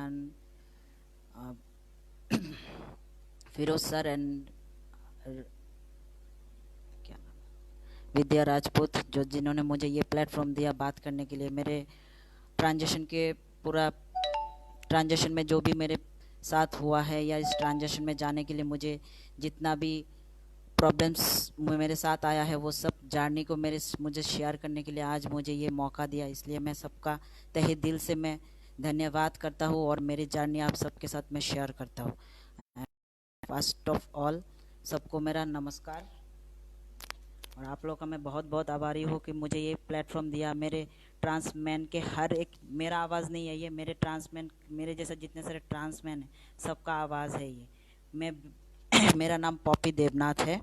and uh, Firoz sir and क्या विद्या राजपूत, जो जिन्होंने मुझे ये प्लेटफॉर्म दिया बात करने के लिए। मेरे ट्रांजेक्शन के पूरा ट्रांजेक्शन में जो भी मेरे साथ हुआ है या इस ट्रांजेक्शन में जाने के लिए मुझे जितना भी प्रॉब्लम्स मेरे साथ आया है वो सब जानने को मुझे शेयर करने के लिए आज मुझे ये मौका दिया, इसलिए मैं सबका तहे दिल से मैं धन्यवाद करता हूँ और मेरी जर्नी आप सबके साथ मैं शेयर करता हूँ। फर्स्ट ऑफ ऑल सबको मेरा नमस्कार और आप लोगों का मैं बहुत बहुत आभारी हूँ कि मुझे ये प्लेटफॉर्म दिया। मेरे ट्रांसमैन के हर एक, मेरा आवाज़ नहीं है ये, मेरे ट्रांसमैन, मेरे जैसे जितने सारे ट्रांसमैन हैं सबका आवाज़ है ये। मैं मेरा नाम पॉपी देवनाथ है।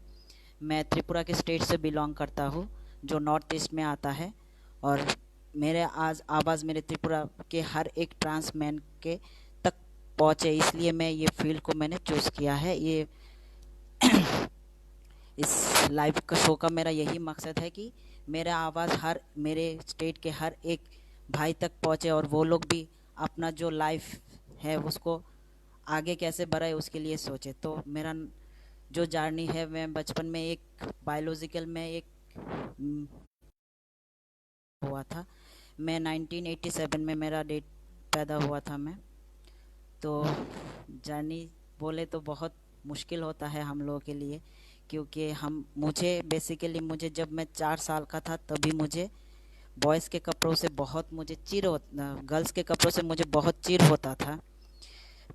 मैं त्रिपुरा के स्टेट से बिलोंग करता हूँ जो नॉर्थ ईस्ट में आता है, और मेरे आज आवाज़ मेरे त्रिपुरा के हर एक ट्रांसमैन के तक पहुँचे, इसलिए मैं ये फील्ड को मैंने चूज़ किया है। ये इस लाइव का शो का मेरा यही मकसद है कि मेरा आवाज़ हर मेरे स्टेट के हर एक भाई तक पहुँचे और वो लोग भी अपना जो लाइफ है उसको आगे कैसे बढ़ाए उसके लिए सोचे। तो मेरा जो जर्नी है, मैं बचपन में एक बायोलॉजिकल में एक हुआ था। मैं 1987 में मेरा डेट पैदा हुआ था मैं। तो जर्नी बोले तो बहुत मुश्किल होता है हम लोगों के लिए, क्योंकि मुझे बेसिकली मुझे जब मैं 4 साल का था तभी मुझे बॉयज़ के कपड़ों से बहुत मुझे गर्ल्स के कपड़ों से मुझे बहुत चिढ़ होता था।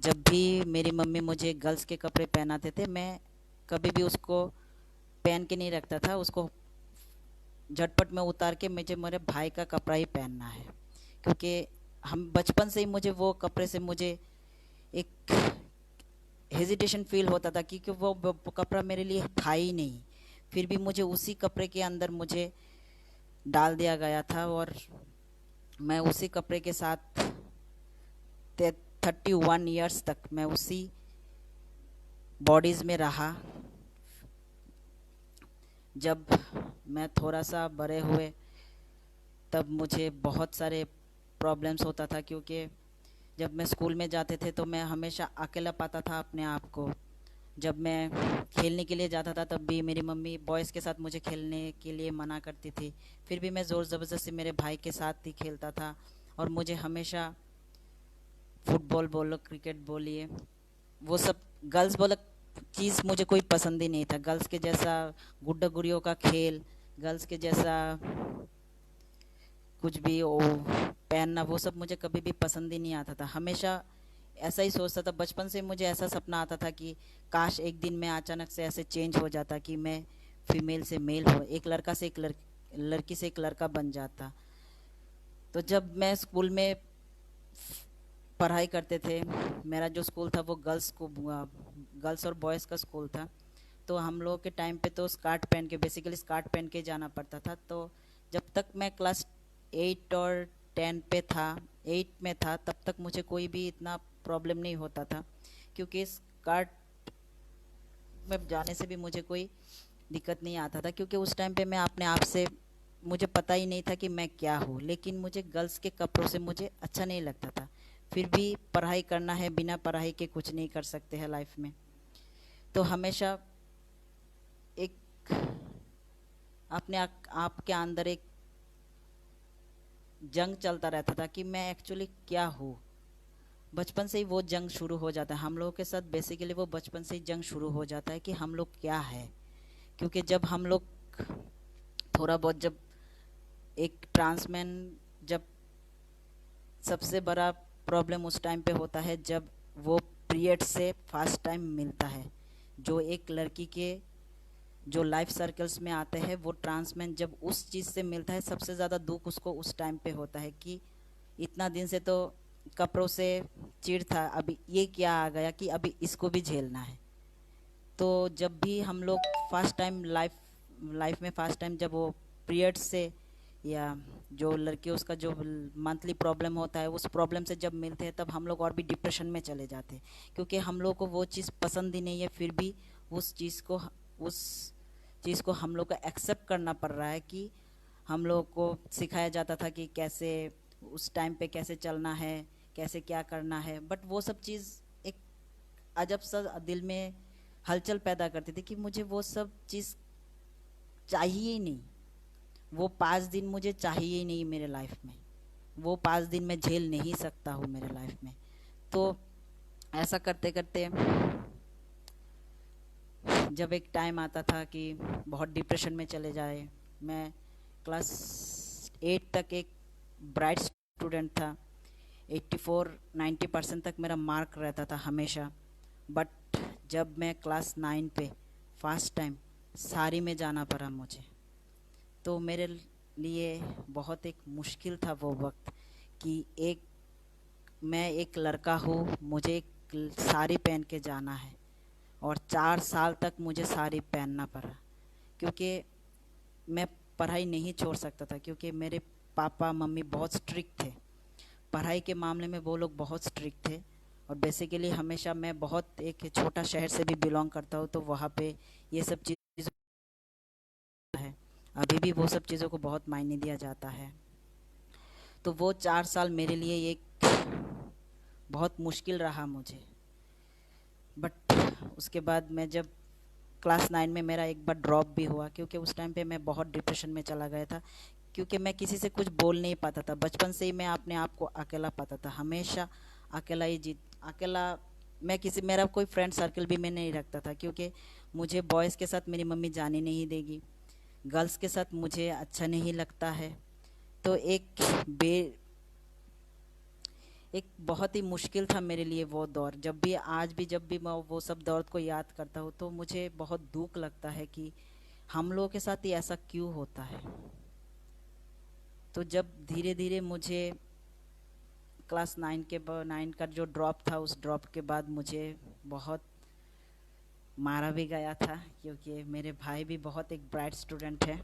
जब भी मेरी मम्मी मुझे गर्ल्स के कपड़े पहनाते थे मैं कभी भी उसको पहन के नहीं रखता था, उसको झटपट में उतार के मुझे मेरे भाई का कपड़ा ही पहनना है, क्योंकि हम बचपन से ही मुझे वो कपड़े से मुझे एक हेजिटेशन फील होता था, क्योंकि वो कपड़ा मेरे लिए था ही नहीं। फिर भी मुझे उसी कपड़े के अंदर मुझे डाल दिया गया था और मैं उसी कपड़े के साथ 31 ईयर्स तक मैं उसी बॉडीज़ में रहा। जब मैं थोड़ा सा बड़े हुए तब मुझे बहुत सारे प्रॉब्लम्स होता था, क्योंकि जब मैं स्कूल में जाते थे तो मैं हमेशा अकेला पाता था अपने आप को। जब मैं खेलने के लिए जाता था तब भी मेरी मम्मी बॉयज़ के साथ मुझे खेलने के लिए मना करती थी, फिर भी मैं ज़ोर ज़बरदस्ती मेरे भाई के साथ ही खेलता था। और मुझे हमेशा फुटबॉल बोलो, क्रिकेट बोलिए, वो सब गर्ल्स बोला चीज़ मुझे कोई पसंद ही नहीं था। गर्ल्स के जैसा गुड्डा गुड़ियों का खेल, गर्ल्स के जैसा कुछ भी वो पहनना, वो सब मुझे कभी भी पसंद ही नहीं आता था। हमेशा ऐसा ही सोचता था, बचपन से मुझे ऐसा सपना आता था कि काश एक दिन मैं अचानक से ऐसे चेंज हो जाता कि मैं फीमेल से मेल हो, एक लड़का से एक लड़की से एक लड़का बन जाता। तो जब मैं स्कूल में पढ़ाई करते थे, मेरा जो स्कूल था वो गर्ल्स और बॉयज़ का स्कूल था। तो हम लोगों के टाइम पे तो स्कर्ट पहन के, बेसिकली स्कर्ट पहन के जाना पड़ता था। तो जब तक मैं क्लास 8 और 10 पे था, 8 में था, तब तक मुझे कोई भी इतना प्रॉब्लम नहीं होता था, क्योंकि स्कर्ट में जाने से भी मुझे कोई दिक्कत नहीं आता था, क्योंकि उस टाइम पे मैं अपने आप से, मुझे पता ही नहीं था कि मैं क्या हूँ। लेकिन मुझे गर्ल्स के कपड़ों से मुझे अच्छा नहीं लगता था। फिर भी पढ़ाई करना है, बिना पढ़ाई के कुछ नहीं कर सकते हैं लाइफ में। तो हमेशा एक अपने आप के अंदर एक जंग चलता रहता था कि मैं एक्चुअली क्या हूँ। बचपन से ही वो जंग शुरू हो जाता है हम लोगों के साथ। बेसिकली वो बचपन से ही जंग शुरू हो जाता है कि हम लोग क्या है, क्योंकि जब हम लोग थोड़ा बहुत, जब एक ट्रांसमैन, जब सबसे बड़ा प्रॉब्लम उस टाइम पे होता है जब वो पीरियड से फर्स्ट टाइम मिलता है। जो एक लड़की के जो लाइफ सर्कल्स में आते हैं, वो ट्रांसमैन जब उस चीज़ से मिलता है सबसे ज़्यादा दुख उसको उस टाइम पे होता है कि इतना दिन से तो कपड़ों से चिढ़ था, अभी ये क्या आ गया कि अभी इसको भी झेलना है। तो जब भी हम लोग फर्स्ट टाइम लाइफ में फर्स्ट टाइम जब वो पीरियड से, या जो लड़की उसका जो मंथली प्रॉब्लम होता है उस प्रॉब्लम से जब मिलते हैं, तब हम लोग और भी डिप्रेशन में चले जाते हैं, क्योंकि हम लोग को वो चीज़ पसंद ही नहीं है। फिर भी उस चीज़ को हम लोग को एक्सेप्ट करना पड़ रहा है कि हम लोग को सिखाया जाता था कि कैसे उस टाइम पे कैसे चलना है, कैसे क्या करना है, बट वो सब चीज़ एक अजब सा दिल में हलचल पैदा करती थी कि मुझे वो सब चीज़ चाहिए ही नहीं। वो 5 दिन मुझे चाहिए ही नहीं मेरे लाइफ में। वो 5 दिन मैं झेल नहीं सकता हूँ मेरे लाइफ में। तो ऐसा करते करते जब एक टाइम आता था कि बहुत डिप्रेशन में चले जाए। मैं क्लास 8 तक एक ब्राइट स्टूडेंट था। 84-90% तक मेरा मार्क रहता था हमेशा। बट जब मैं क्लास 9 पे फर्स्ट टाइम सारी में जाना पड़ा मुझे, तो मेरे लिए बहुत एक मुश्किल था वो वक्त कि मैं एक लड़का हूँ, मुझे एक साड़ी पहन के जाना है। और 4 साल तक मुझे साड़ी पहनना पड़ा, क्योंकि मैं पढ़ाई नहीं छोड़ सकता था, क्योंकि मेरे पापा मम्मी बहुत स्ट्रिक्ट थे। पढ़ाई के मामले में वो लोग बहुत स्ट्रिक्ट थे। और बेसिकली हमेशा मैं बहुत एक छोटा शहर से भी बिलोंग करता हूँ, तो वहाँ पे ये सब चीज़ है। अभी भी वो सब चीज़ों को बहुत मायने दिया जाता है। तो वो 4 साल मेरे लिए एक बहुत मुश्किल रहा मुझे। बट उसके बाद मैं जब क्लास 9 में मेरा एक बार ड्रॉप भी हुआ, क्योंकि उस टाइम पे मैं बहुत डिप्रेशन में चला गया था, क्योंकि मैं किसी से कुछ बोल नहीं पाता था। बचपन से ही मैं अपने आप को अकेला पाता था, हमेशा अकेला ही अकेला। मैं किसी मेरा कोई फ्रेंड सर्कल भी मैं नहीं रखता था, क्योंकि मुझे बॉयज़ के साथ मेरी मम्मी जाने नहीं देगी, गर्ल्स के साथ मुझे अच्छा नहीं लगता है। तो एक बहुत ही मुश्किल था मेरे लिए वो दौर। जब भी मैं वो सब दौर को याद करता हूँ, तो मुझे बहुत दुख लगता है कि हम लोगों के साथ ही ऐसा क्यों होता है। तो जब धीरे धीरे मुझे क्लास 9 का जो ड्रॉप था, उस ड्रॉप के बाद मुझे बहुत मारा भी गया था, क्योंकि मेरे भाई भी बहुत एक ब्राइट स्टूडेंट है,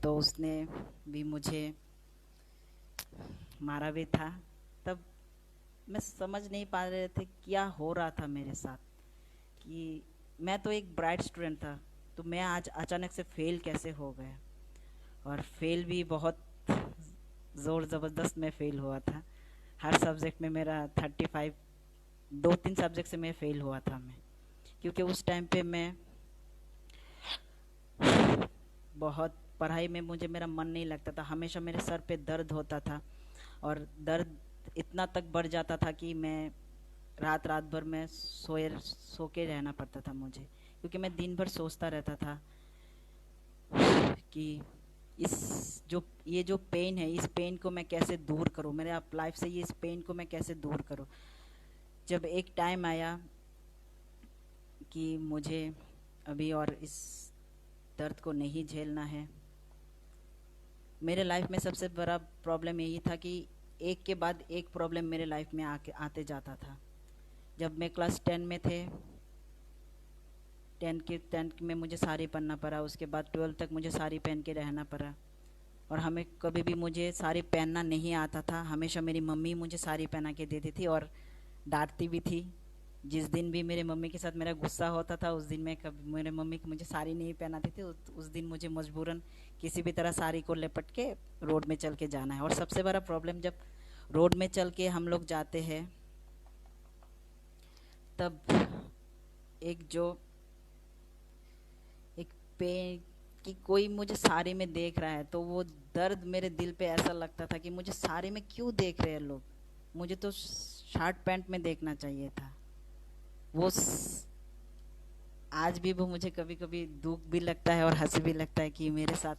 तो उसने भी मुझे मारा भी था। तब मैं समझ नहीं पा रहे थे क्या हो रहा था मेरे साथ, कि मैं तो एक ब्राइट स्टूडेंट था, तो मैं आज अचानक से फेल कैसे हो गया। और फेल भी बहुत ज़ोर ज़बरदस्त में फेल हुआ था। हर सब्जेक्ट में मेरा 35, 2-3 सब्जेक्ट से मैं फेल हुआ था मैं, क्योंकि उस टाइम पे मैं बहुत पढ़ाई में मुझे मेरा मन नहीं लगता था। हमेशा मेरे सर पे दर्द होता था, और दर्द इतना तक बढ़ जाता था कि मैं रात रात भर में सो के रहना पड़ता था मुझे, क्योंकि मैं दिन भर सोचता रहता था कि ये जो पेन है, इस पेन को मैं कैसे दूर करूं, मेरे आप लाइफ से ये इस पेन को मैं कैसे दूर करूं। जब एक टाइम आया कि मुझे अभी और इस दर्द को नहीं झेलना है। मेरे लाइफ में सबसे बड़ा प्रॉब्लम यही था कि एक के बाद एक प्रॉब्लम मेरे लाइफ में आते जाता था। जब मैं क्लास 10 में थे, 10 में मुझे साड़ी पहनना पड़ा। उसके बाद 12 तक मुझे साड़ी पहन के रहना पड़ा, और हमें कभी भी मुझे साड़ी पहनना नहीं आता था। हमेशा मेरी मम्मी मुझे साड़ी पहना के देती थी और डांटती भी थी। जिस दिन भी मेरे मम्मी के साथ मेरा गुस्सा होता था, उस दिन मैं कभी मेरे मम्मी मुझे साड़ी नहीं पहनाती थी। उस दिन मुझे मजबूरन किसी भी तरह साड़ी को लपट के रोड में चल के जाना है। और सबसे बड़ा प्रॉब्लम, जब रोड में चल के हम लोग जाते हैं, तब एक जो एक पे कि कोई मुझे साड़ी में देख रहा है, तो वो दर्द मेरे दिल पे ऐसा लगता था कि मुझे साड़ी में क्यों देख रहे हैं लोग, मुझे तो शर्ट पैंट में देखना चाहिए था। वो आज भी वो मुझे कभी कभी दुख भी लगता है और हंसी भी लगता है कि मेरे साथ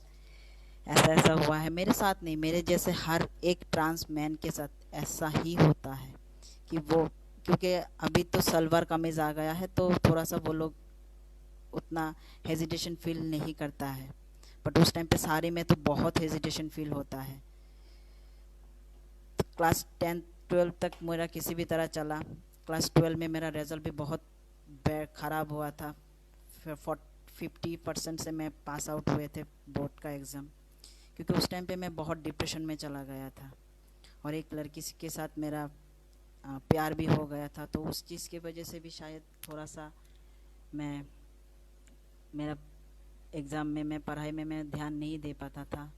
ऐसा ऐसा हुआ है। मेरे साथ नहीं, मेरे जैसे हर एक ट्रांस मैन के साथ ऐसा ही होता है कि वो, क्योंकि अभी तो सलवार कमीज आ गया है, तो थोड़ा सा वो लोग उतना हेजिटेशन फील नहीं करता है, बट उस टाइम पे साड़ी में तो बहुत हेजिटेशन फील होता है। क्लास 10-12 तक मेरा किसी भी तरह चला। क्लास 12 में मेरा रिज़ल्ट भी बहुत ख़राब हुआ था। 50% से मैं पास आउट हुए थे बोर्ड का एग्ज़ाम, क्योंकि उस टाइम पे मैं बहुत डिप्रेशन में चला गया था, और एक लड़की के साथ मेरा प्यार भी हो गया था। तो उस चीज़ की वजह से भी शायद थोड़ा सा मैं मेरा एग्ज़ाम में, मैं पढ़ाई में मैं ध्यान नहीं दे पाता था।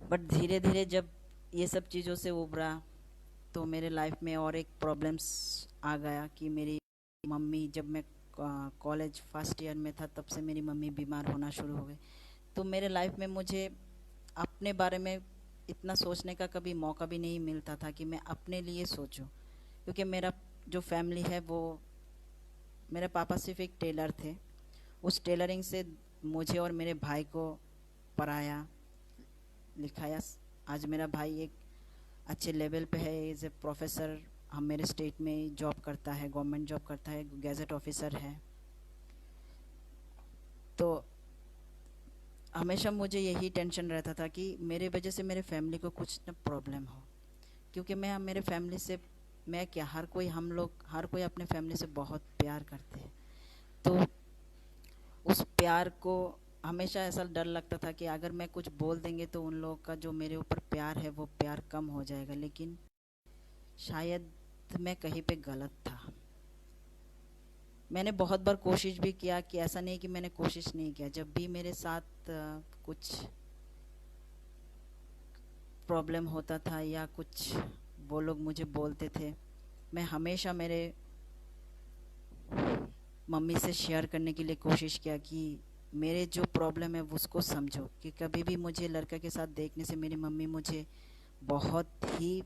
बट धीरे धीरे जब ये सब चीज़ों से उभरा, तो मेरे लाइफ में और एक प्रॉब्लम्स आ गया कि मेरी मम्मी, जब मैं कॉलेज फर्स्ट ईयर में था तब से मेरी मम्मी बीमार होना शुरू हो गई। तो मेरे लाइफ में मुझे अपने बारे में इतना सोचने का कभी मौका भी नहीं मिलता था कि मैं अपने लिए सोचूं, क्योंकि मेरा जो फैमिली है वो, मेरे पापा सिर्फ एक टेलर थे। उस टेलरिंग से मुझे और मेरे भाई को पढ़ाया लिखाया। आज मेरा भाई एक अच्छे लेवल पे है, एज ए प्रोफेसर। हम मेरे स्टेट में जॉब करता है, गवर्नमेंट जॉब करता है, गैजेट ऑफिसर है। तो हमेशा मुझे यही टेंशन रहता था कि मेरे वजह से मेरे फैमिली को कुछ न प्रॉब्लम हो, क्योंकि मैं मेरे फैमिली से, मैं क्या, हर कोई, हम लोग हर कोई अपने फैमिली से बहुत प्यार करते हैं। तो उस प्यार को हमेशा ऐसा डर लगता था कि अगर मैं कुछ बोल देंगे तो उन लोगों का जो मेरे ऊपर प्यार है वो प्यार कम हो जाएगा। लेकिन शायद मैं कहीं पे गलत था। मैंने बहुत बार कोशिश भी किया, कि ऐसा नहीं कि मैंने कोशिश नहीं किया। जब भी मेरे साथ कुछ प्रॉब्लम होता था या कुछ वो लोग मुझे बोलते थे, मैं हमेशा मेरे मम्मी से शेयर करने के लिए कोशिश किया कि मेरे जो प्रॉब्लम है उसको समझो। कि कभी भी मुझे लड़का के साथ देखने से मेरी मम्मी मुझे बहुत ही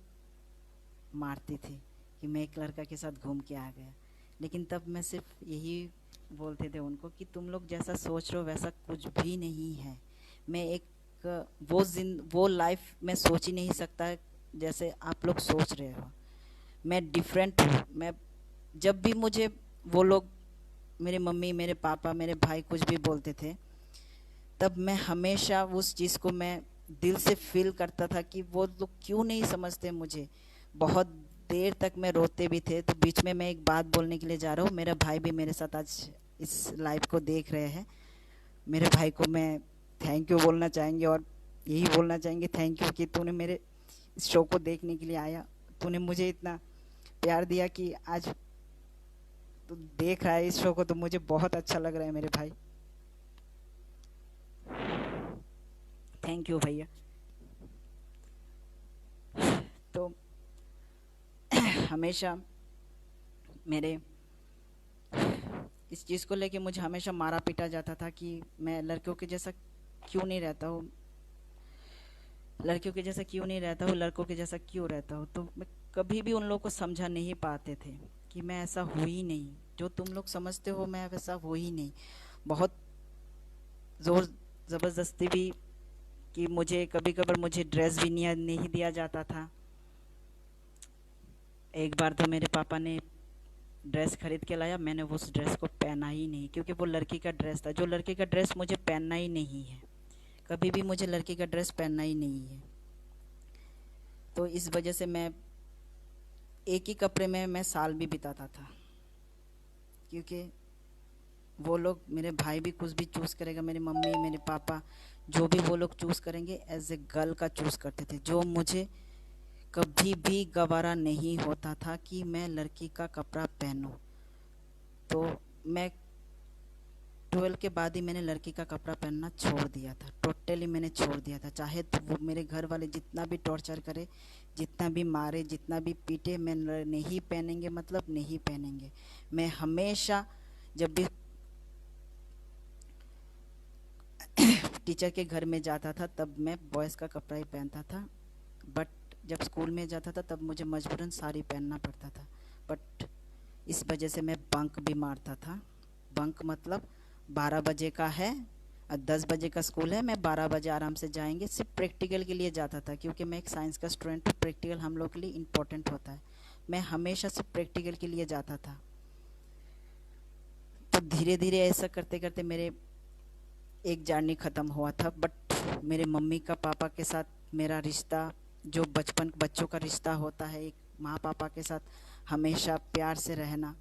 मारती थी कि मैं एक लड़का के साथ घूम के आ गया। लेकिन तब मैं सिर्फ यही बोलते थे उनको कि तुम लोग जैसा सोच रहे हो वैसा कुछ भी नहीं है। मैं एक वो लाइफ मैं सोच ही नहीं सकता जैसे आप लोग सोच रहे हो। मैं डिफरेंट हूँ। मैं जब भी मुझे वो लोग, मेरी मम्मी, मेरे पापा, मेरे भाई कुछ भी बोलते थे, तब मैं हमेशा उस चीज़ को मैं दिल से फील करता था कि वो लोग क्यों नहीं समझते मुझे। बहुत देर तक मैं रोते भी थे। तो बीच में मैं एक बात बोलने के लिए जा रहा हूँ। मेरा भाई भी मेरे साथ आज इस लाइव को देख रहे हैं। मेरे भाई को मैं थैंक यू बोलना चाहेंगे, और यही बोलना चाहेंगे थैंक यू कि तूने मेरे इस शो को देखने के लिए आया। तूने मुझे इतना प्यार दिया कि आज तू देख रहा है इस शो को, तो मुझे बहुत अच्छा लग रहा है मेरे भाई। थैंक यू भैया। तो हमेशा मेरे इस चीज़ को लेके मुझे हमेशा मारा पीटा जाता था कि मैं लड़कियों के जैसा क्यों नहीं रहता हूँ, लड़कियों के जैसा क्यों नहीं रहता हूँ, लड़कों के जैसा क्यों रहता हूँ। तो मैं कभी भी उन लोगों को समझा नहीं पाते थे कि मैं ऐसा हूँ ही नहीं। जो तुम लोग समझते हो मैं वैसा हूँ ही नहीं। बहुत ज़ोर ज़बरदस्ती भी, कि मुझे कभी कभार मुझे ड्रेस भी नहीं दिया जाता था। एक बार तो मेरे पापा ने ड्रेस खरीद के लाया, मैंने उस ड्रेस को पहना ही नहीं, क्योंकि वो लड़की का ड्रेस था। जो लड़की का ड्रेस मुझे पहनना ही नहीं है, कभी भी मुझे लड़की का ड्रेस पहनना ही नहीं है। तो इस वजह से मैं एक ही कपड़े में मैं साल भी बिताता था, क्योंकि वो लोग, मेरे भाई भी कुछ भी चूज़ करेगा, मेरी मम्मी, मेरे पापा, जो भी वो लोग चूज़ करेंगे एज ए गर्ल का चूज़ करते थे। जो मुझे कभी भी गवारा नहीं होता था कि मैं लड़की का कपड़ा पहनूं। तो मैं 12 के बाद ही मैंने लड़की का कपड़ा पहनना छोड़ दिया था। टोटली मैंने छोड़ दिया था। चाहे तो वो मेरे घर वाले जितना भी टॉर्चर करे, जितना भी मारे, जितना भी पीटे, मैं नहीं पहनेंगे, मतलब नहीं पहनेंगे। मैं हमेशा जब भी टीचर के घर में जाता था तब मैं बॉयज़ का कपड़ा ही पहनता था। बट जब स्कूल में जाता था तब मुझे मजबूरन साड़ी पहनना पड़ता था। बट इस वजह से मैं बंक भी मारता था। बंक मतलब 12 बजे का है और 10 बजे का स्कूल है, मैं 12 बजे आराम से जाएंगे, सिर्फ प्रैक्टिकल के लिए जाता था, क्योंकि मैं एक साइंस का स्टूडेंट हूँ। प्रैक्टिकल हम लोग के लिए इम्पोर्टेंट होता है। मैं हमेशा सिर्फ प्रैक्टिकल के लिए जाता था। तो धीरे धीरे ऐसा करते करते मेरे एक जर्नी ख़त्म हुआ था। बट मेरे मम्मी का पापा के साथ मेरा रिश्ता, जो बचपन बच्चों का रिश्ता होता है एक माँ पापा के साथ हमेशा प्यार से रहना,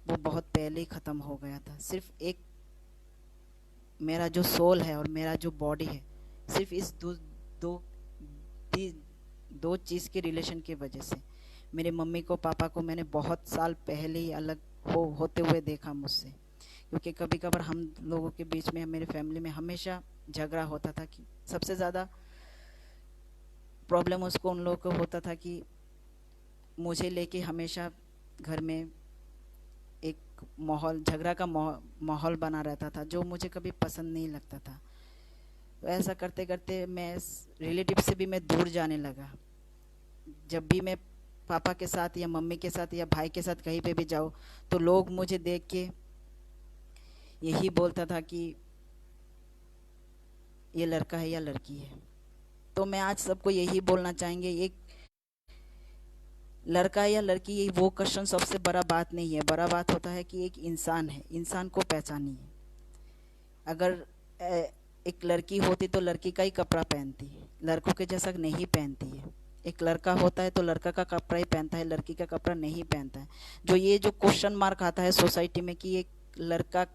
वो बहुत पहले ही ख़त्म हो गया था। सिर्फ एक मेरा जो सोल है और मेरा जो बॉडी है, सिर्फ इस दो दी- दो चीज़ के रिलेशन की वजह से। मेरे मम्मी को पापा को मैंने बहुत साल पहले ही अलग होते हुए देखा मुझसे, क्योंकि कभी कभार हम लोगों के बीच में, मेरे फैमिली में हमेशा झगड़ा होता था। कि सबसे ज़्यादा प्रॉब्लम उसको उन लोगों को होता था कि मुझे लेके हमेशा घर में एक माहौल, झगड़ा का माहौल बना रहता था, जो मुझे कभी पसंद नहीं लगता था। तो ऐसा करते करते मैं रिलेटिव से भी मैं दूर जाने लगा। जब भी मैं पापा के साथ या मम्मी के साथ या भाई के साथ कहीं पे भी जाऊँ, तो लोग मुझे देख के यही बोलता था कि ये लड़का है या लड़की है। तो मैं आज सबको यही बोलना चाहेंगे, एक लड़का या लड़की, ये वो क्वेश्चन सबसे बड़ा बात नहीं है। बड़ा बात होता है कि एक इंसान है, इंसान को पहचानिए। अगर एक लड़की होती तो लड़की का ही कपड़ा पहनती, लड़कों के जैसा नहीं पहनती है। एक लड़का होता है तो लड़का का कपड़ा ही पहनता है, लड़की का कपड़ा नहीं पहनता है। जो क्वेश्चन मार्क आता है सोसाइटी में कि एक लड़का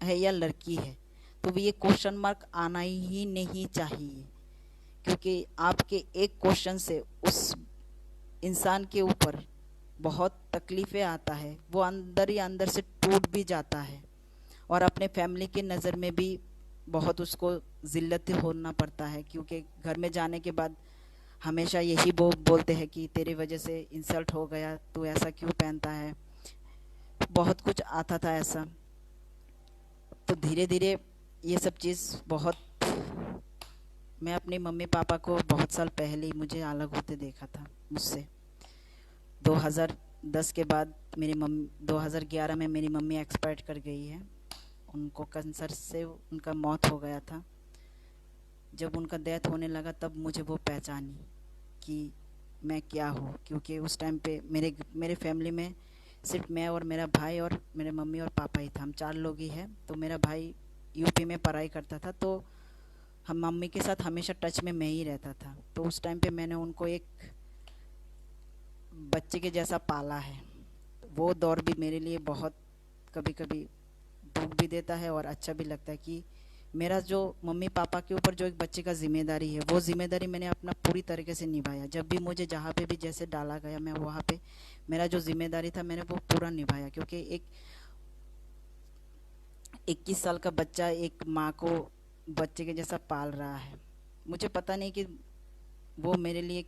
है या लड़की है, तो ये क्वेश्चन मार्क आना ही नहीं चाहिए। क्योंकि आपके एक क्वेश्चन से उस इंसान के ऊपर बहुत तकलीफ़ें आता है, वो अंदर ही अंदर से टूट भी जाता है, और अपने फैमिली की नज़र में भी बहुत उसको ज़िल्लत होना पड़ता है। क्योंकि घर में जाने के बाद हमेशा यही वो बोलते हैं कि तेरी वजह से इंसल्ट हो गया, तू ऐसा क्यों पहनता है। बहुत कुछ आता था ऐसा। तो धीरे धीरे ये सब चीज़ बहुत, मैं अपने मम्मी पापा को बहुत साल पहले ही मुझे अलग होते देखा था मुझसे। 2010 के बाद 2011 में मेरी मम्मी एक्सपायर कर गई है। उनको कैंसर से उनका मौत हो गया था। जब उनका डेथ होने लगा तब मुझे वो पहचानी कि मैं क्या हूँ। क्योंकि उस टाइम पे मेरे फैमिली में सिर्फ मैं और मेरा भाई और मेरे मम्मी और पापा ही था, हम 4 लोग ही हैं। तो मेरा भाई यूपी में पढ़ाई करता था, तो हम मम्मी के साथ हमेशा टच में मैं ही रहता था। तो उस टाइम पे मैंने उनको एक बच्चे के जैसा पाला है। वो दौर भी मेरे लिए बहुत कभी कभी दुख भी देता है और अच्छा भी लगता है कि मेरा जो मम्मी पापा के ऊपर जो एक बच्चे का ज़िम्मेदारी है, वो ज़िम्मेदारी मैंने अपना पूरी तरीके से निभाया। जब भी मुझे जहाँ पे भी जैसे डाला गया, मैं वहाँ पे मेरा जो ज़िम्मेदारी था मैंने वो पूरा निभाया। क्योंकि एक 21 साल का बच्चा एक माँ को बच्चे के जैसा पाल रहा है। मुझे पता नहीं कि वो मेरे लिए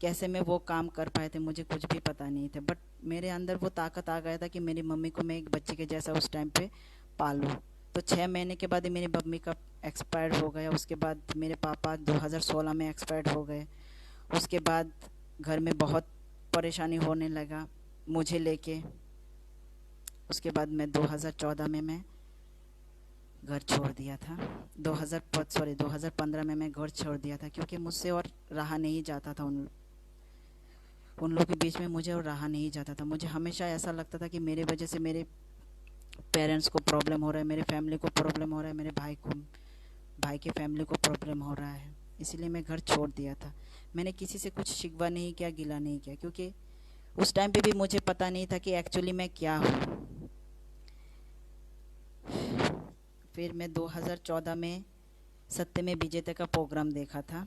कैसे मैं वो काम कर पाए थे, मुझे कुछ भी पता नहीं था। बट मेरे अंदर वो ताकत आ गया था कि मेरी मम्मी को मैं एक बच्चे के जैसा उस टाइम पे पालूँ। तो 6 महीने के बाद ही मेरी मम्मी का एक्सपायर्ड हो गया। उसके बाद मेरे पापा 2016 में एक्सपायर्ड हो गए। उसके बाद घर में बहुत परेशानी होने लगा मुझे लेके। उसके बाद मैं 2014 में मैं घर छोड़ दिया था। 2015 में मैं घर छोड़ दिया था, क्योंकि मुझसे और रहा नहीं जाता था। उन लोगों के बीच में मुझे और रहा नहीं जाता था। मुझे हमेशा ऐसा लगता था कि मेरे वजह से मेरे पेरेंट्स को प्रॉब्लम हो रहा है, मेरे फैमिली को प्रॉब्लम हो रहा है, मेरे भाई के फैमिली को प्रॉब्लम हो रहा है। इसीलिए मैं घर छोड़ दिया था। मैंने किसी से कुछ शिकवा नहीं किया, गिला नहीं किया, क्योंकि उस टाइम पे भी मुझे पता नहीं था कि एक्चुअली मैं क्या हूँ। फिर मैं 2014 में सत्य में विजेता का प्रोग्राम देखा था,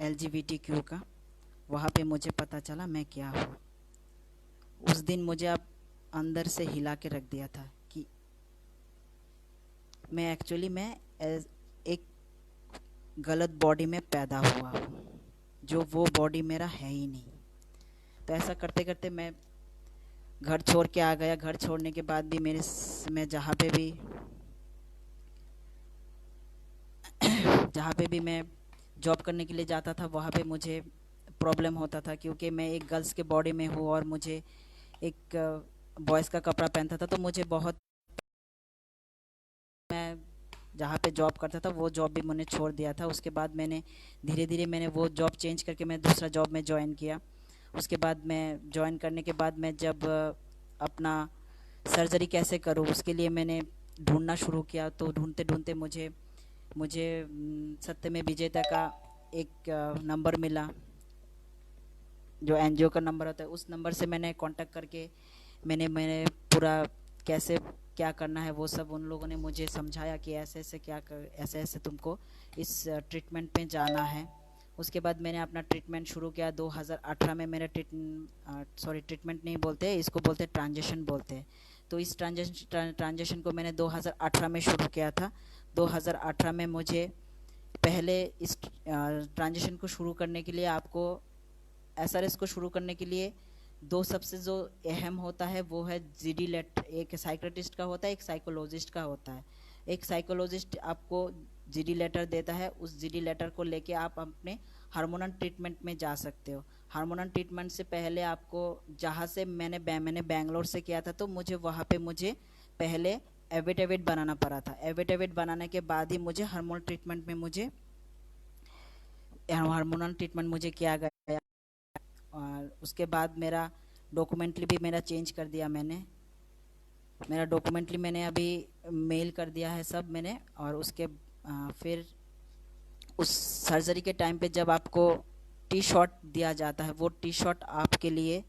LGBTQ का। वहाँ पे मुझे पता चला मैं क्या हूँ। उस दिन मुझे अब अंदर से हिला के रख दिया था कि मैं एक्चुअली एक गलत बॉडी में पैदा हुआ हूँ, जो वो बॉडी मेरा है ही नहीं। तो ऐसा करते करते मैं घर छोड़ के आ गया। घर छोड़ने के बाद भी मैं जहाँ पे भी मैं जॉब करने के लिए जाता था, वहाँ पे मुझे प्रॉब्लम होता था। क्योंकि मैं एक गर्ल्स के बॉडी में हूँ और मुझे एक बॉयज़ का कपड़ा पहनता था, तो मुझे बहुत, मैं जहाँ पे जॉब करता था वो जॉब भी मैंने छोड़ दिया था। उसके बाद धीरे धीरे मैंने वो जॉब चेंज करके मैं दूसरा जॉब में ज्वाइन किया। उसके बाद मैं ज्वाइन करने के बाद मैं जब अपना सर्जरी कैसे करूँ उसके लिए मैंने ढूंढना शुरू किया। तो ढूंढते ढूंढते मुझे मुझे सत्य में विजेता का एक नंबर मिला, जो एनजीओ का नंबर होता है। उस नंबर से मैंने कांटेक्ट करके मैंने पूरा कैसे क्या करना है वो सब उन लोगों ने मुझे समझाया कि ऐसे ऐसे तुमको इस ट्रीटमेंट पे जाना है। उसके बाद मैंने अपना ट्रीटमेंट शुरू किया 2018 में। मेरा ट्रीटमेंट नहीं बोलते, इसको बोलते ट्रांजिशन बोलते हैं। तो इस ट्रांजिशन को मैंने 2018 में शुरू किया था। 2018 में मुझे पहले इस ट्रांजिशन को शुरू करने के लिए आपको एसआरएस को शुरू करने के लिए दो सबसे जो अहम होता है वो है जीडी लेटर, एक साइकियाट्रिस्ट का होता है, एक साइकोलॉजिस्ट का होता है। एक साइकोलॉजिस्ट आपको जीडी लेटर देता है, उस जीडी लेटर को लेके आप अपने हार्मोनल ट्रीटमेंट में जा सकते हो। हार्मोनल ट्रीटमेंट से पहले आपको, जहाँ से मैंने बैंगलोर से किया था, तो मुझे वहाँ पे मुझे पहले एविडेविट बनाना पड़ा था। एविडेविट बनाने के बाद ही मुझे हार्मोनल ट्रीटमेंट मुझे किया गया। और उसके बाद मेरा डॉक्यूमेंटली भी मेरा चेंज कर दिया मैंने। मेरा डॉक्यूमेंटली मैंने अभी मेल कर दिया है सब मैंने। और उसके फिर उस सर्जरी के टाइम पे जब आपको टी शॉट दिया जाता है, वो टी शॉट आपके लिए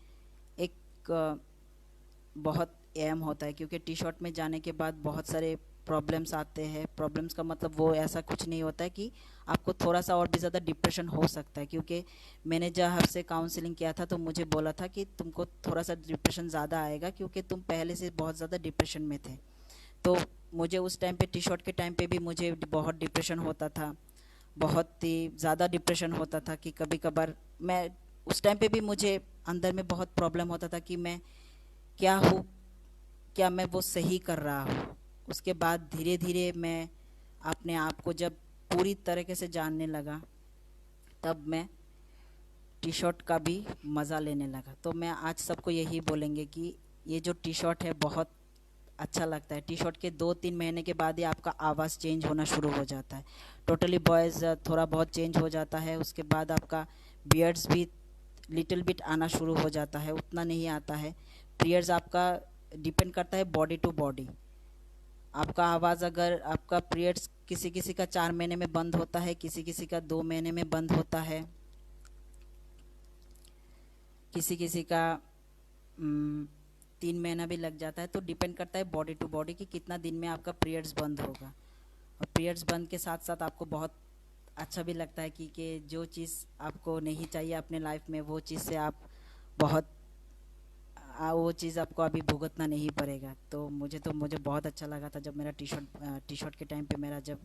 एक बहुत अहम होता है, क्योंकि टी शॉट में जाने के बाद बहुत सारे प्रॉब्लम्स आते हैं। प्रॉब्लम्स का मतलब वो ऐसा कुछ नहीं होता है कि आपको थोड़ा सा और भी ज़्यादा डिप्रेशन हो सकता है, क्योंकि मैंने जब आपसे काउंसलिंग किया था तो मुझे बोला था कि तुमको थोड़ा सा डिप्रेशन ज़्यादा आएगा, क्योंकि तुम पहले से बहुत ज़्यादा डिप्रेशन में थे। तो मुझे उस टाइम पे टी शॉट के टाइम पे भी मुझे बहुत डिप्रेशन होता था, बहुत ही ज़्यादा डिप्रेशन होता था कि कभी कभार मैं, उस टाइम पे भी मुझे अंदर में बहुत प्रॉब्लम होता था कि मैं क्या हूँ, क्या मैं वो सही कर रहा हूँ। उसके बाद धीरे धीरे मैं अपने आप को जब पूरी तरीके से जानने लगा, तब मैं टी शर्ट का भी मज़ा लेने लगा। तो मैं आज सबको यही बोलेंगे कि ये जो टी शर्ट है बहुत अच्छा लगता है। टी शर्ट के 2-3 महीने के बाद ही आपका आवाज़ चेंज होना शुरू हो जाता है। टोटली बॉयज़ थोड़ा बहुत चेंज हो जाता है। उसके बाद आपका बियर्ड्स भी लिटिल बिट आना शुरू हो जाता है, उतना नहीं आता है। पीरियड्स आपका डिपेंड करता है बॉडी टू बॉडी। आपका आवाज़, अगर आपका पीरियड्स किसी किसी का 4 महीने में बंद होता है, किसी किसी का 2 महीने में बंद होता है, किसी किसी का 3 महीना भी लग जाता है। तो डिपेंड करता है बॉडी टू बॉडी कि कितना दिन में आपका पीरियड्स बंद होगा। और पीरियड्स बंद के साथ साथ आपको बहुत अच्छा भी लगता है कि जो चीज़ आपको नहीं चाहिए अपने लाइफ में, वो चीज़ से आप बहुत वो चीज़ आपको अभी भुगतना नहीं पड़ेगा। तो मुझे बहुत अच्छा लगा था जब मेरा टी शर्ट के टाइम पे मेरा जब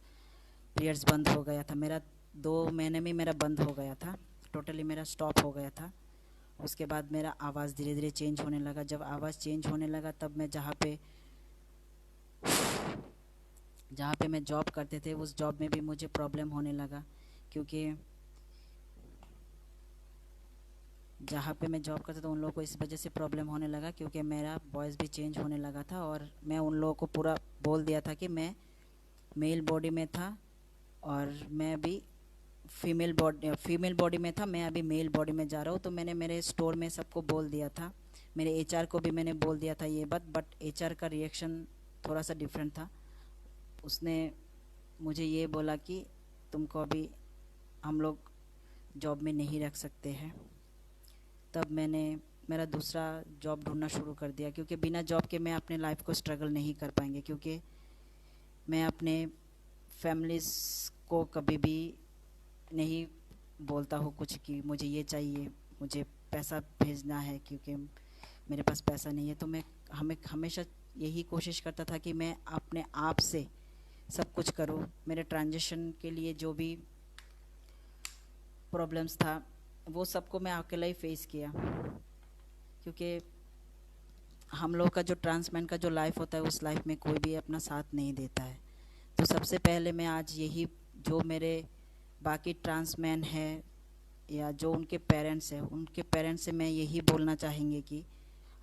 पीरियड्स बंद हो गया था। मेरा 2 महीने में मेरा बंद हो गया था, टोटली मेरा स्टॉप हो गया था। उसके बाद मेरा आवाज़ धीरे धीरे चेंज होने लगा। जब आवाज़ चेंज होने लगा तब मैं जहाँ पे मैं जॉब करते थे, उस जॉब में भी मुझे प्रॉब्लम होने लगा, क्योंकि जहाँ पे मैं जॉब करता था उन लोगों को इस वजह से प्रॉब्लम होने लगा क्योंकि मेरा वॉइस भी चेंज होने लगा था। और मैं उन लोगों को पूरा बोल दिया था कि मैं मेल बॉडी में था और मैं अभी फीमेल बॉडी में था, मैं अभी मेल बॉडी में जा रहा हूँ। तो मैंने मेरे स्टोर में सबको बोल दिया था, मेरे एचआर को भी मैंने बोल दिया था ये बात। बट एचआर का रिएक्शन थोड़ा सा डिफरेंट था। उसने मुझे ये बोला कि तुमको अभी हम लोग जॉब में नहीं रख सकते हैं। तब मैंने मेरा दूसरा जॉब ढूंढना शुरू कर दिया, क्योंकि बिना जॉब के मैं अपने लाइफ को स्ट्रगल नहीं कर पाएंगे। क्योंकि मैं अपने फैमिलीज़ को कभी भी नहीं बोलता हूँ कुछ कि मुझे ये चाहिए, मुझे पैसा भेजना है, क्योंकि मेरे पास पैसा नहीं है। तो मैं हमेशा यही कोशिश करता था कि मैं अपने आप से सब कुछ करूँ। मेरे ट्रांजिशन के लिए जो भी प्रॉब्लम्स था वो सबको मैं अकेला ही फेस किया, क्योंकि हम लोग का जो ट्रांसमैन का जो लाइफ होता है उस लाइफ में कोई भी अपना साथ नहीं देता है। तो सबसे पहले मैं आज यही, जो मेरे बाकी ट्रांसमैन है या जो उनके पेरेंट्स हैं, उनके पेरेंट्स से मैं यही बोलना चाहेंगे कि